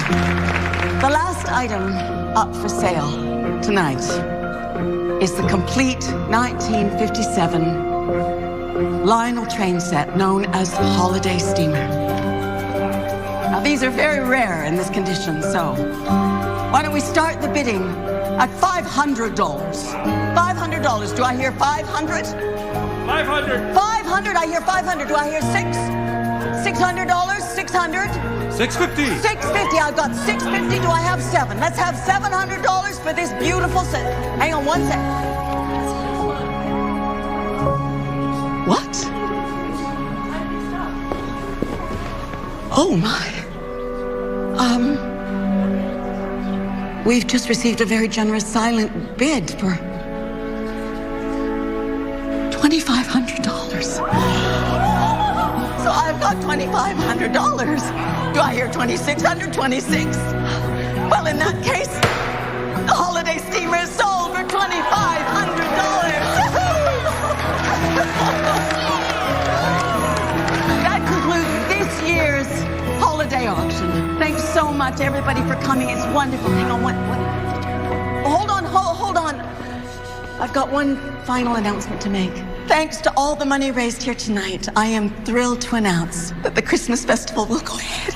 the last item up for sale tonight is the complete 1957 Lionel train set known as the Holiday Steamer. Now, these are very rare in this condition, so why don't we start the bidding at $500? $500. Do I hear 500? 500. 500. I hear 500. Do I hear $600? 600. 650. 650. I've got 650. Do I have 7? Let's have $700 for this beautiful set. Hang on one sec. What? Oh my. We've just received a very generous silent bid for $2,500. So I've got $2,500. Do I hear 2,600? 26? Well, in that case, the Holiday Steamer is sold for $2,500. That concludes this year's holiday auction. Thanks so much, everybody, for coming. It's wonderful. Hang on, what? Hold on. I've got one final announcement to make. Thanks to all the money raised here tonight, I am thrilled to announce that the Christmas festival will go ahead.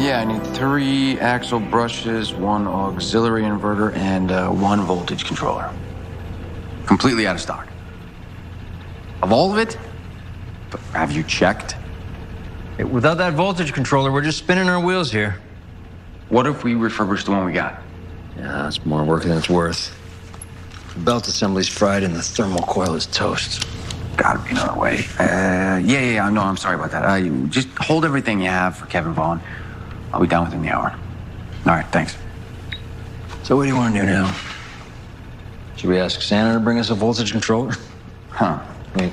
Yeah, I need 3 axle brushes, 1 auxiliary inverter, and 1 voltage controller. Completely out of stock. Of all of it? But have you checked? Without that voltage controller, we're just spinning our wheels here. What if we refurbish the one we got? Yeah, that's more work than it's worth. The belt assembly's fried and the thermal coil is toast. Gotta be another way. Yeah, no, I'm sorry about that. Just hold everything you have for Kevin Vaughn. I'll be done within the hour. All right, thanks. So what do you want to do now? Should we ask Santa to bring us a voltage controller? Huh. I mean,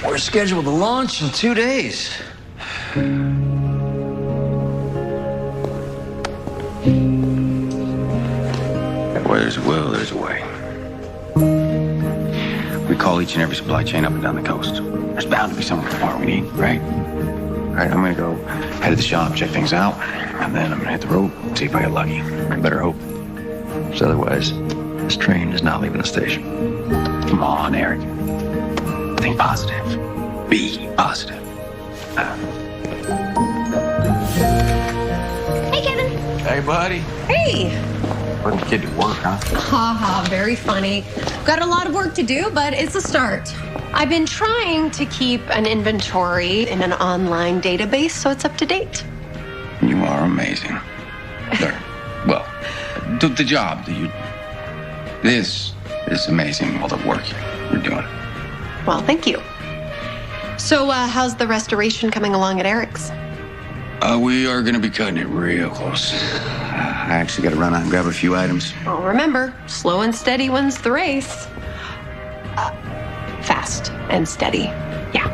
we're scheduled to launch in 2 days. Where there's a will, there's a way. We call each and every supply chain up and down the coast. There's bound to be some part we need, right? All right, I'm gonna go head to the shop, check things out, and then I'm gonna hit the road, see if I get lucky. I better hope. Because otherwise, this train is not leaving the station. Come on, Eric. Think positive. Be positive. Hey, Kevin. Hey, buddy. Hey. Putting the kid to work, huh? Haha, very funny. Got a lot of work to do, but it's a start. I've been trying to keep an inventory in an online database so it's up to date. You are amazing. Well, the job that you... This is amazing, all the work you're doing. Well, thank you. So, how's the restoration coming along at Eric's? We are going to be cutting it real close. I actually got to run out and grab a few items. Well, remember, slow and steady wins the race. Fast and steady. Yeah.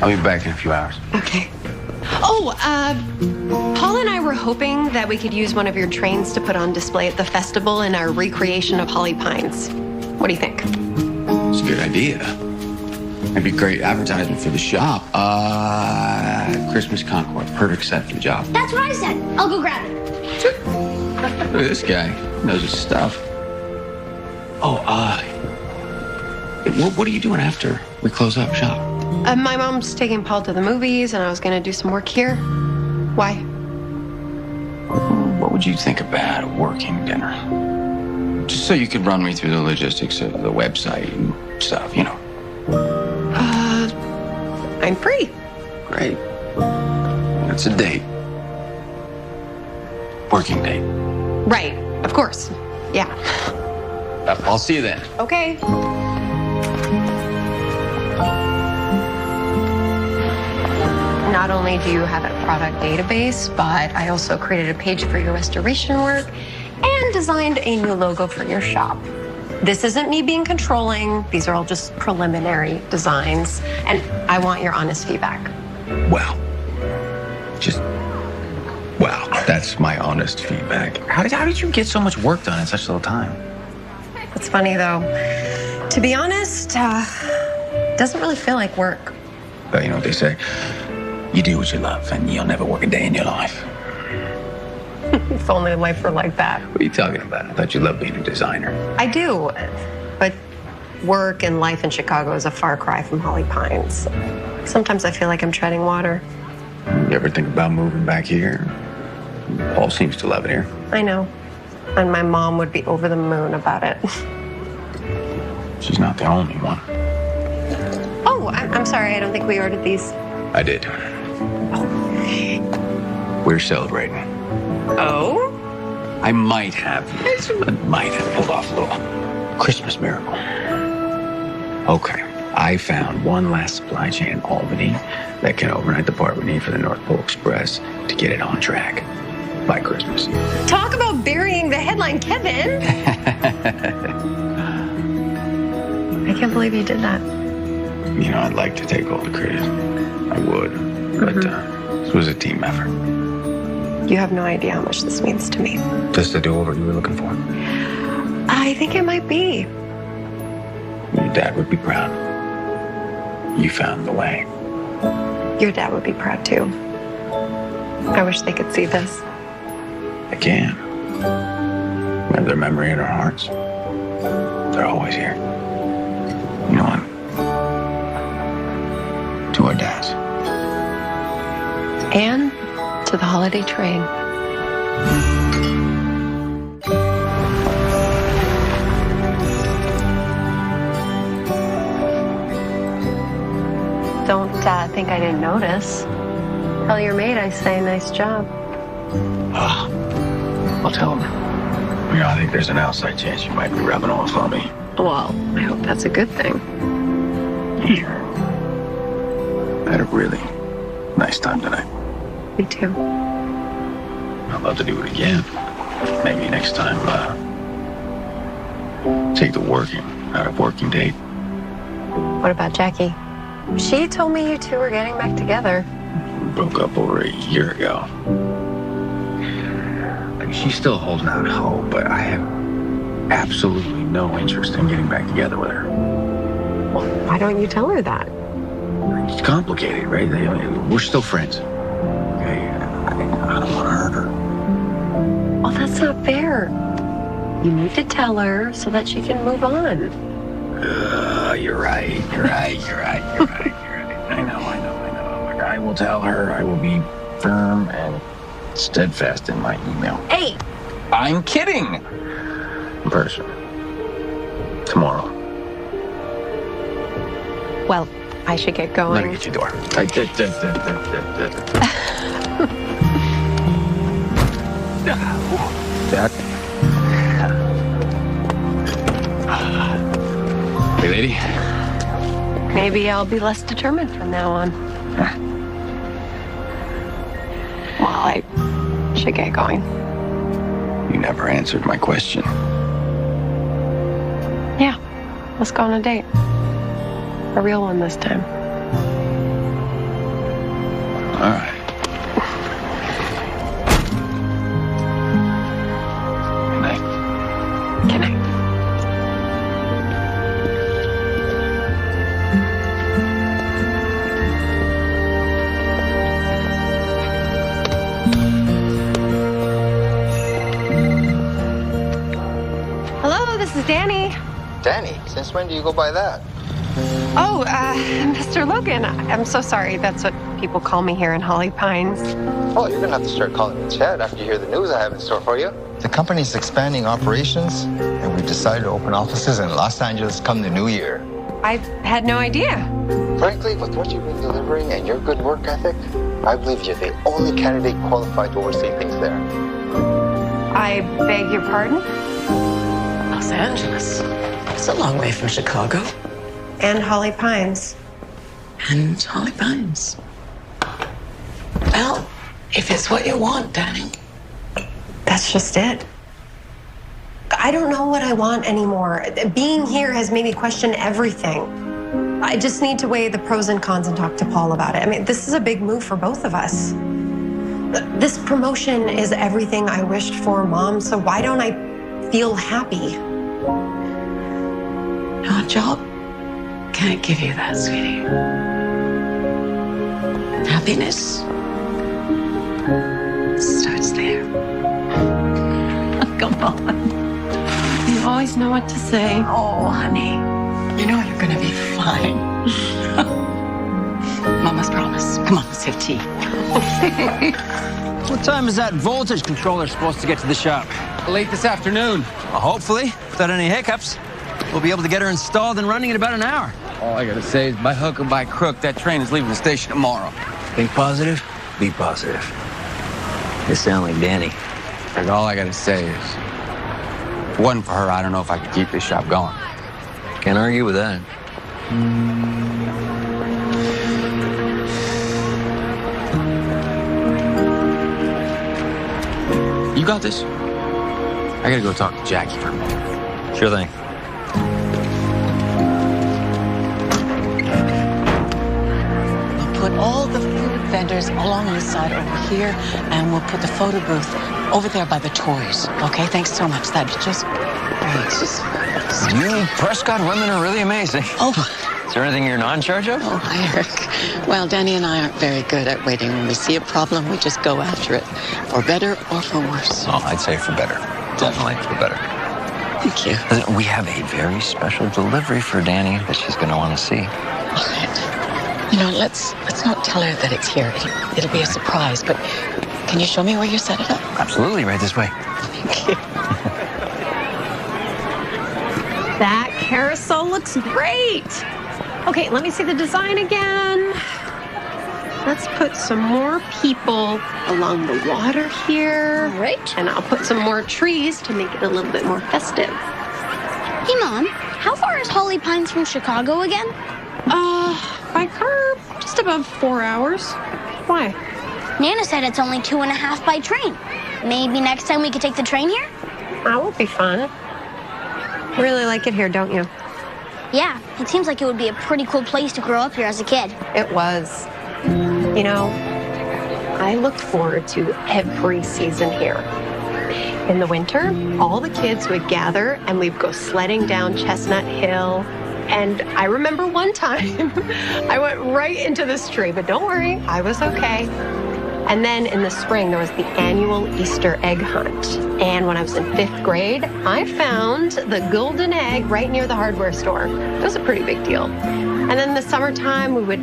I'll be back in a few hours. Okay. Oh, Paul and I were hoping that we could use one of your trains to put on display at the festival in our recreation of Holly Pines. What do you think? It's a good idea. It'd be great advertisement for the shop. Christmas Concord. Perfect set for the job. That's what I said. I'll go grab it. Look at this guy. Knows his stuff. Oh, what are you doing after we close up shop? My mom's taking Paul to the movies, and I was going to do some work here. Why? What would you think about a working dinner? Just so you could run me through the logistics of the website and stuff, you know. I'm free. Great. It's a date. Working date. Right, of course. Yeah. I'll see you then. Not only do you have a product database, but I also created a page for your restoration work and designed a new logo for your shop. This isn't me being controlling. These are all just preliminary designs, and I want your honest feedback. Wow. Wow, that's my honest feedback. How did you get so much work done in such little time? It's funny, though. To be honest, it doesn't really feel like work. But you know what they say? You do what you love, and you'll never work a day in your life. If only life were like that. What are you talking about? I thought you loved being a designer. I do, but work and life in Chicago is a far cry from Holly Pines. Sometimes I feel like I'm treading water. You ever think about moving back here? Paul seems to love it here. I know. And my mom would be over the moon about it. She's not the only one. Oh, I'm sorry. I don't think we ordered these. I did. We're celebrating. Oh? I might have pulled off a little Christmas miracle. Okay. I found one last supply chain in Albany that can overnight the part we need for the North Pole Express to get it on track by Christmas. Talk about burying the headline, Kevin. I can't believe you did that. You know, I'd like to take all the credit. I would. But this was a team effort. You have no idea how much this means to me. Just the do-over you were looking for? I think it might be. Your dad would be proud. You found the way. Your dad would be proud, too. I wish they could see this. They can. We have their memory in our hearts. They're always here. You know what? To our dads. And to the holiday train. Don't think I didn't notice. Tell your maid I say nice job. I'll tell him. You know, I think there's an outside chance you might be rubbing off on me. Well, I hope that's a good thing. Yeah. I had a really nice time tonight. Me too. I'd love to do it again. Maybe next time, take the working out of working date. What about Jackie? She told me you two were getting back together. We broke up over a year ago. She's still holding out hope, but I have absolutely no interest in getting back together with her. Well, why don't you tell her that? It's complicated, right? We're still friends. Okay? I don't want to hurt her. Well, that's not fair. You need to tell her so that she can move on. You're right. I know. Look, I will tell her. I will be firm and steadfast in my email. Hey! I'm kidding! In person. Tomorrow. Well, I should get going. Let me get your door. Dad. Hey, lady. Maybe I'll be less determined from now on. Well, I should get going. You never answered my question. Yeah, let's go on a date. A real one this time. All right. Good night. Good night. Hello, this is Danny. Danny, since when do you go by that? Oh, Mr. Logan, I'm so sorry. That's what people call me here in Holly Pines. Oh, you're gonna have to start calling me Chad after you hear the news I have in store for you. The company's expanding operations, and we've decided to open offices in Los Angeles come the new year. I had no idea. Frankly, with what you've been delivering and your good work ethic, I believe you're the only candidate qualified to oversee things there. I beg your pardon? Los Angeles. It's a long way from Chicago. And Holly Pines. And Holly Pines. If it's what you want, Danny. That's just it. I don't know what I want anymore. Being here has made me question everything. I just need to weigh the pros and cons and talk to Paul about it. I mean, this is a big move for both of us. This promotion is everything I wished for, Mom, so why don't I feel happy? No, a job can't give you that, sweetie. Happiness starts there. Come on. You always know what to say. Oh, honey. You know you're gonna be fine. Mama's promise. Come on, let's have tea. What time is that voltage controller supposed to get to the shop? Late this afternoon. Well, hopefully, without any hiccups, we'll be able to get her installed and running in about an hour. All I gotta say is, by hook or by crook, that train is leaving the station tomorrow. Think positive, be positive. You sound like Danny. Like, all I gotta say is, if it wasn't for her, I don't know if I could keep this shop going. Can't argue with that. You got this? I gotta go talk to Jackie for a minute. Sure thing. We'll put all the food vendors along the side over here, and we'll put the photo booth over there by the toys. Okay, thanks so much. That'd be just great. You Prescott women are really amazing. Oh. Is there anything you're not in charge of? Oh, hi, Eric. Well, Danny and I aren't very good at waiting. When we see a problem, we just go after it, for better or for worse. Oh, I'd say for better. Definitely for better. Thank you. Listen, we have a very special delivery for Danny that she's going to want to see. All right. You know, let's not tell her that it's here. It'll be a surprise, but can you show me where you set it up? Absolutely, right this way. Thank you. That carousel looks great. Okay, let me see the design again. Let's put some more people along the water here. All right. And I'll put some more trees to make it a little bit more festive. Hey, Mom, how far is Holly Pines from Chicago again? By car, just above 4 hours. Why? Nana said it's only 2.5 by train. Maybe next time we could take the train here? That would be fun. Really like it here, don't you? Yeah, it seems like it would be a pretty cool place to grow up here as a kid. It was. You know, I look forward to every season here. In the winter, all the kids would gather and we'd go sledding down Chestnut Hill. And I remember one time I went right into this tree, but don't worry, I was okay. And then in the spring, there was the annual Easter egg hunt. And when I was in 5th grade, I found the golden egg right near the hardware store. It was a pretty big deal. And then in the summertime, we would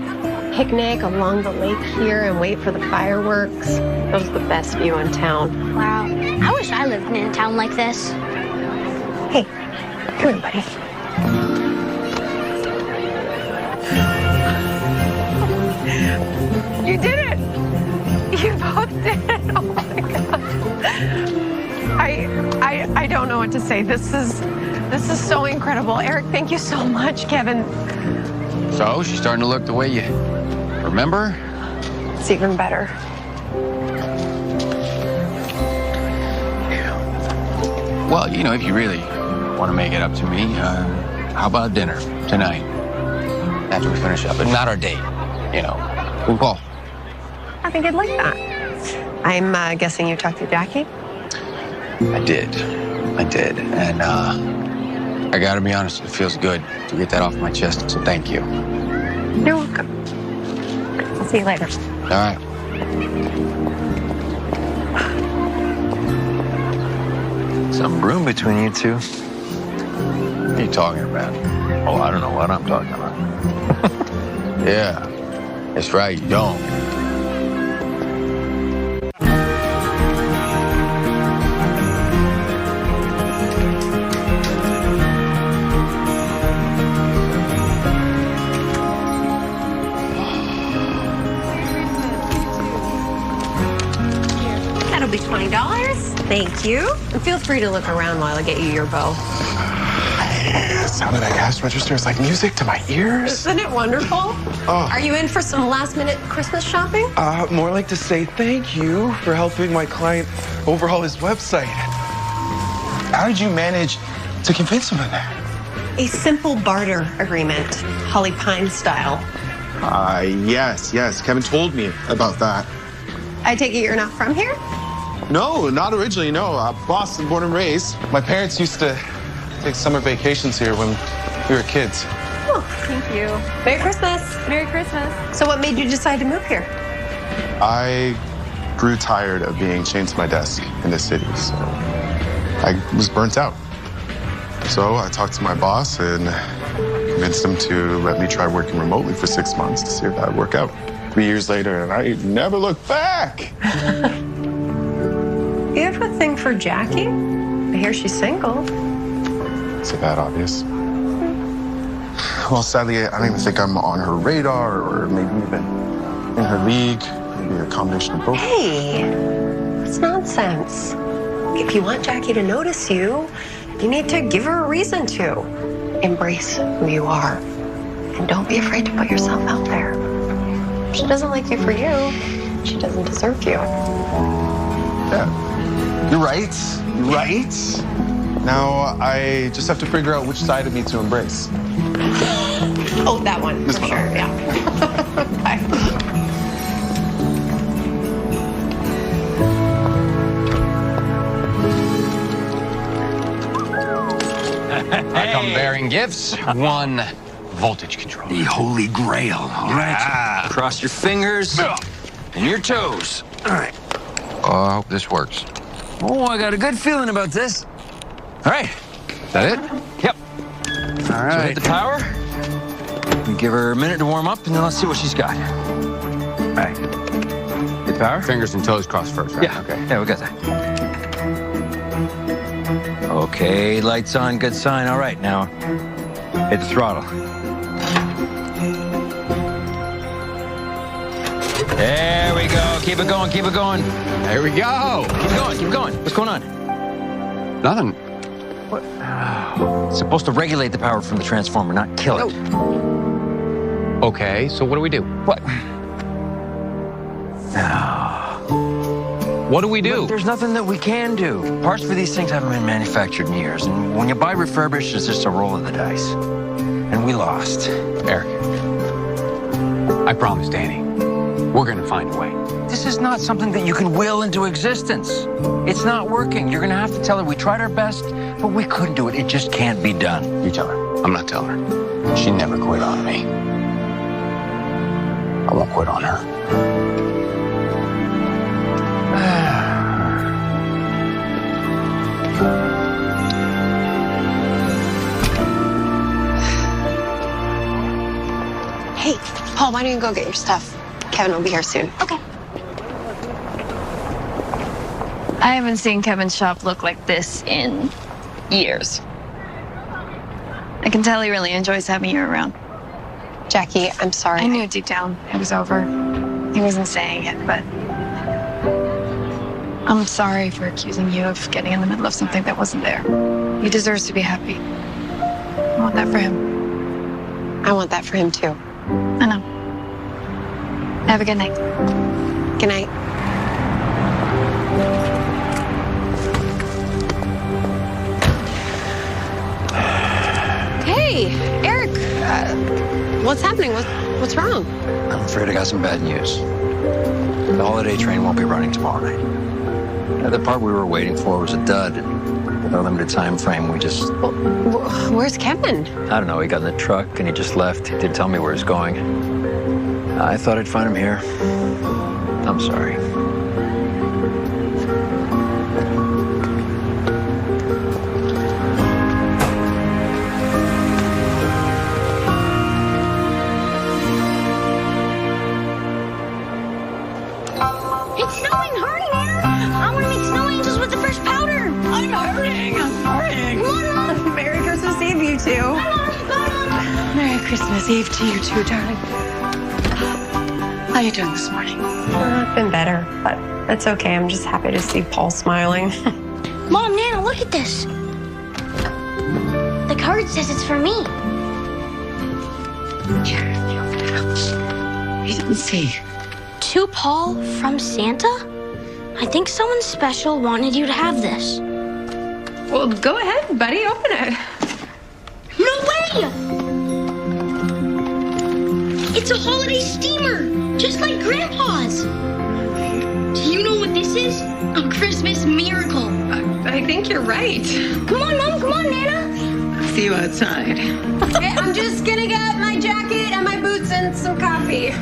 picnic along the lake here and wait for the fireworks. That was the best view in town. Wow, I wish I lived in a town like this. Hey, come here, buddy. You did it! You both did it! Oh my God. I don't know what to say. This is so incredible. Eric, thank you so much. Kevin. So, she's starting to look the way you remember? It's even better. Well, you know, if you really want to make it up to me, how about dinner tonight? After we finish up, but not our date, you know. We'll call. I think I'd like that. I'm guessing you talked to Jackie? I did. And I gotta be honest, it feels good to get that off my chest, so thank you. You're welcome. I'll see you later. All right. Some room between you two. What are you talking about? Oh, I don't know what I'm talking about. Yeah, that's right, you don't. That'll be $20. Thank you. And feel free to look around while I get you your bow. The sound of that cash register is like music to my ears. Isn't it wonderful? Oh. Are you in for some last-minute Christmas shopping? More like to say thank you for helping my client overhaul his website. How did you manage to convince him of that? A simple barter agreement, Holly Pine style. Yes. Kevin told me about that. I take it you're not from here? No, not originally, no. Boston, born and raised. My parents used to take summer vacations here when we were kids. Oh, thank you. Merry Christmas. Merry Christmas. So what made you decide to move here? I grew tired of being chained to my desk in the city, so I was burnt out. So I talked to my boss and convinced him to let me try working remotely for 6 months to see if that would work out. 3 years later, and I never looked back. You have a thing for Jackie? I hear she's single. Is it that obvious? Well, sadly, I don't even think I'm on her radar or maybe even in her league. Maybe a combination of both. Hey, that's nonsense. If you want Jackie to notice you, you need to give her a reason to. Embrace who you are. And don't be afraid to put yourself out there. If she doesn't like you for you, she doesn't deserve you. Yeah, you're right. You're right. Now I just have to figure out which side of me to embrace. Oh, that one, This for one. sure, yeah. Bye. I come bearing gifts. One voltage control. The holy grail. All right. Cross your fingers and your toes. All right. Oh, I hope this works. Oh, I got a good feeling about this. All right. Is that it? Yep. All So right. hit the power. We give her a minute to warm up, and then let's see what she's got. All right. Hit the power. Fingers and toes crossed first, right? Yeah. Okay. Yeah, we got that. Okay, lights on, good sign. All right, now hit the throttle. There we go. Keep it going, keep it going. There we go. Keep going, keep going. What's going on? Nothing. What? It's supposed to regulate the power from the transformer, not kill it. Okay, so what do we do? What? What do we do? Look, there's nothing that we can do. Parts for these things haven't been manufactured in years, and when you buy refurbished, it's just a roll of the dice. And we lost. Eric, I promise, Danny, we're gonna find a way. This is not something that you can will into existence. It's not working. You're gonna have to tell her we tried our best, but we couldn't do it. It just can't be done. You tell her. I'm not telling her. She never quit on me. I won't quit on her. Hey, Paul, why don't you go get your stuff? Kevin will be here soon. Okay. I haven't seen Kevin's shop look like this in years. I can tell he really enjoys having you around. Jackie, I'm sorry. I knew deep down it was over. He wasn't saying it, but I'm sorry for accusing you of getting in the middle of something that wasn't there. He deserves to be happy. I want that for him. I want that for him, too. I know. Have a good night. Good night. Hey, Eric. What's happening? What's wrong? I'm afraid I got some bad news. The holiday train won't be running tomorrow night. The part we were waiting for was a dud. With our limited time frame, we just... Where's Kevin? I don't know, he got in the truck and he just left. He didn't tell me where he's going. I thought I'd find him here. I'm sorry. It's snowing. Hurry, man. I want to make snow angels with the fresh powder. I'm hurrying. Merry Christmas Eve, you two. Merry Christmas Eve to you too, darling. How are you doing this morning? I've been better, but that's okay. I'm just happy to see Paul smiling. Mom, Nana, look at this. The card says it's for me. He didn't see. To Paul from Santa? I think someone special wanted you to have this. Well, go ahead, buddy. Open it. No way! It's a holiday steamer, just like Grandpa's. Do you know what this is? A Christmas miracle. I think you're right. Come on, Mom. Come on, Nana. See you outside. Okay, I'm just gonna get my jacket and my boots and some coffee.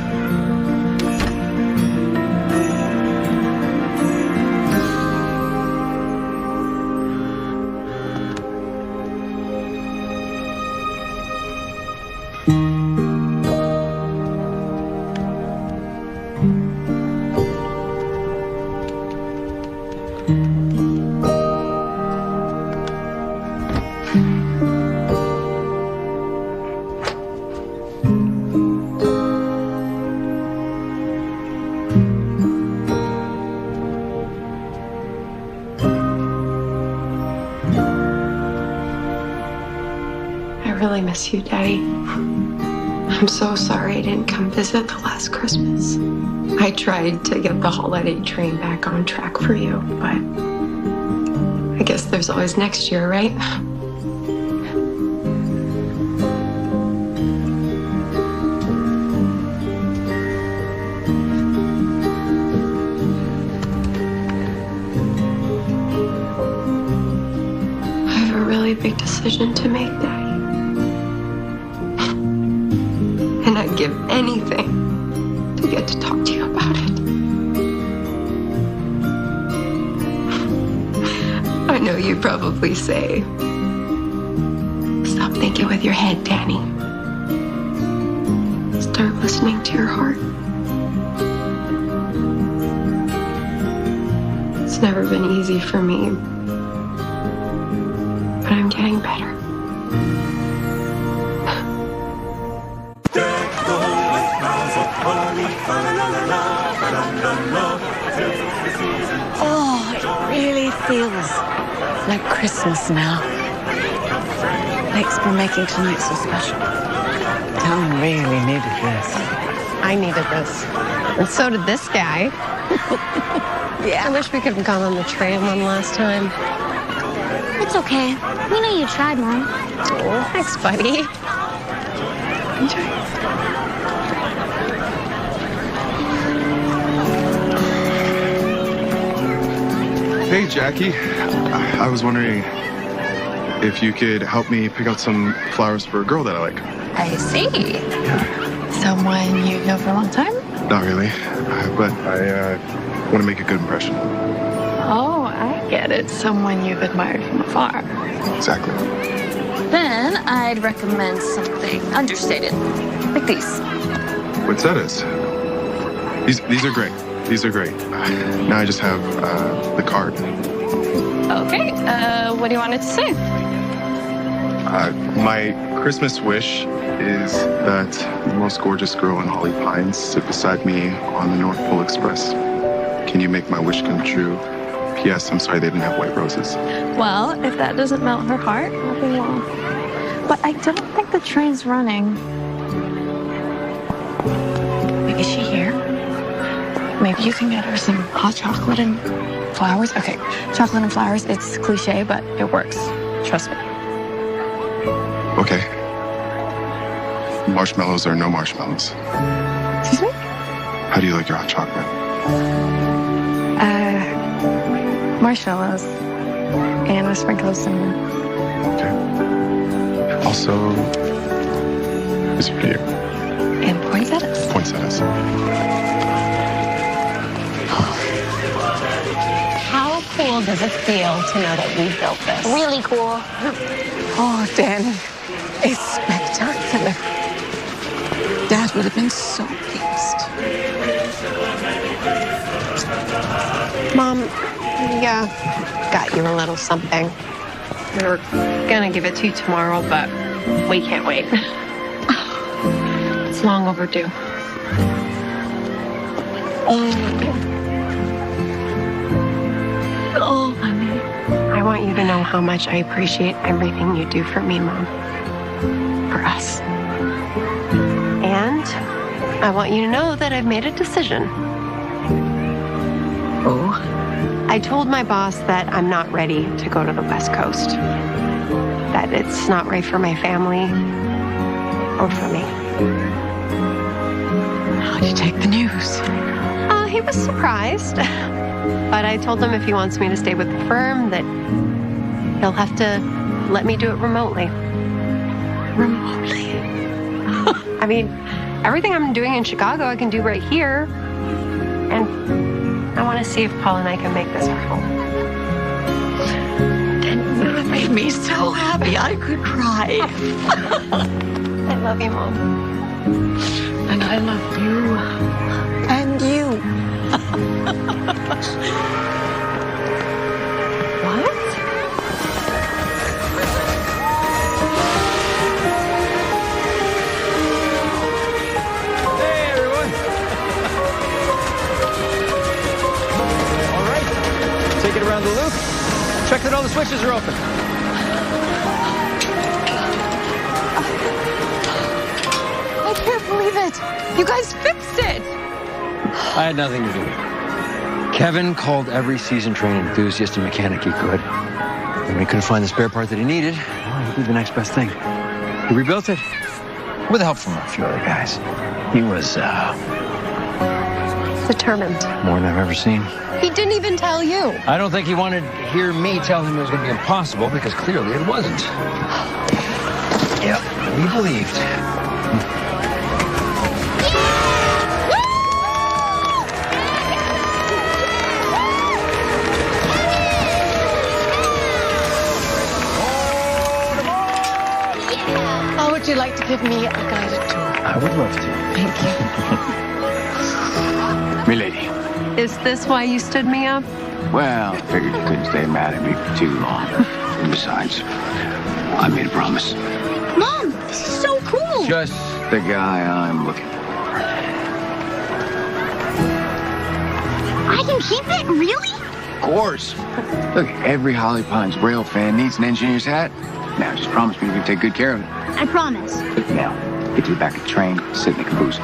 I really miss you, Daddy. I'm so sorry I didn't come visit the last Christmas. I tried to get the holiday train back on track for you, but I guess there's always next year, right? I have a really big decision to make, Daddy. And I'd give anything to get to talk to you about it. I know you'd probably say, stop thinking with your head, Danny. Start listening to your heart. It's never been easy for me, but I'm getting better. Oh, it really feels like Christmas now. Thanks for making tonight so special. Town really needed this. I needed this. And so did this guy. Yeah. I wish we could have gone on the train one last time. It's okay. We know you tried, Mom. Oh, thanks, buddy. Enjoy. Hey, Jackie. I was wondering if you could help me pick out some flowers for a girl that I like. I see. Yeah. Someone you've known for a long time? Not really, but I want to make a good impression. Oh, I get it. Someone you've admired from afar. Exactly. Then I'd recommend something understated, like these. What's that is? These are great. These are great. Now I just have the card. Okay, what do you want it to say? My Christmas wish is that the most gorgeous girl in Holly Pines sit beside me on the North Pole Express. Can you make my wish come true? P.S. I'm sorry they didn't have white roses. Well, if that doesn't melt her heart, nothing will. But I don't think the train's running. Is she here? Maybe you can get her some hot chocolate and flowers. Okay, chocolate and flowers, it's cliche, but it works. Trust me. Okay. Marshmallows or no marshmallows? Excuse me? How do you like your hot chocolate? Marshmallows. And with sprinkles of cinnamon. Okay. Also, this is for you. And poinsettias. Poinsettias. How cool does it feel to know that we built this? Really cool. Oh, Danny, it's spectacular. Dad would have been so pleased. Mom, yeah, got you a little something. We were gonna give it to you tomorrow, but we can't wait. It's long overdue. Oh, honey. I want want you to know how much I appreciate everything you do for me, Mom. For us. And I want you to know that I've made a decision. Oh? I told my boss that I'm not ready to go to the West Coast. That it's not right for my family or for me. How'd you take the news? He was surprised. But I told him if he wants me to stay with the firm, that he'll have to let me do it remotely. Remotely? I mean, everything I'm doing in Chicago, I can do right here. And I want to see if Paul and I can make this our home. That made me so happy I could cry. I love you, Mom. And I love you. And you. What? Hey, everyone. All right. Take it around the loop. Check that all the switches are open. I can't believe it. You guys fixed it. I had nothing to do with it. Kevin called every seasoned train enthusiast and mechanic he could. When he couldn't find the spare part that he needed, well, he did the next best thing. He rebuilt it with help from a few other guys. He was, Determined. more than I've ever seen. He didn't even tell you. I don't think he wanted to hear me tell him it was going to be impossible, because clearly it wasn't. Yep, we believed. How would you like to give me a guided tour? I would love to. Thank you. Milady. Is this why you stood me up? Well, I figured you couldn't stay mad at me for too long. And besides, I made a promise. Mom, this is so cool. Just the guy I'm looking for. I can keep it? Really? Of course. Look, every Holly Pines rail fan needs an engineer's hat. Now, just promise me you can take good care of it. I promise. Now, get to the back of the train, sit in the caboose.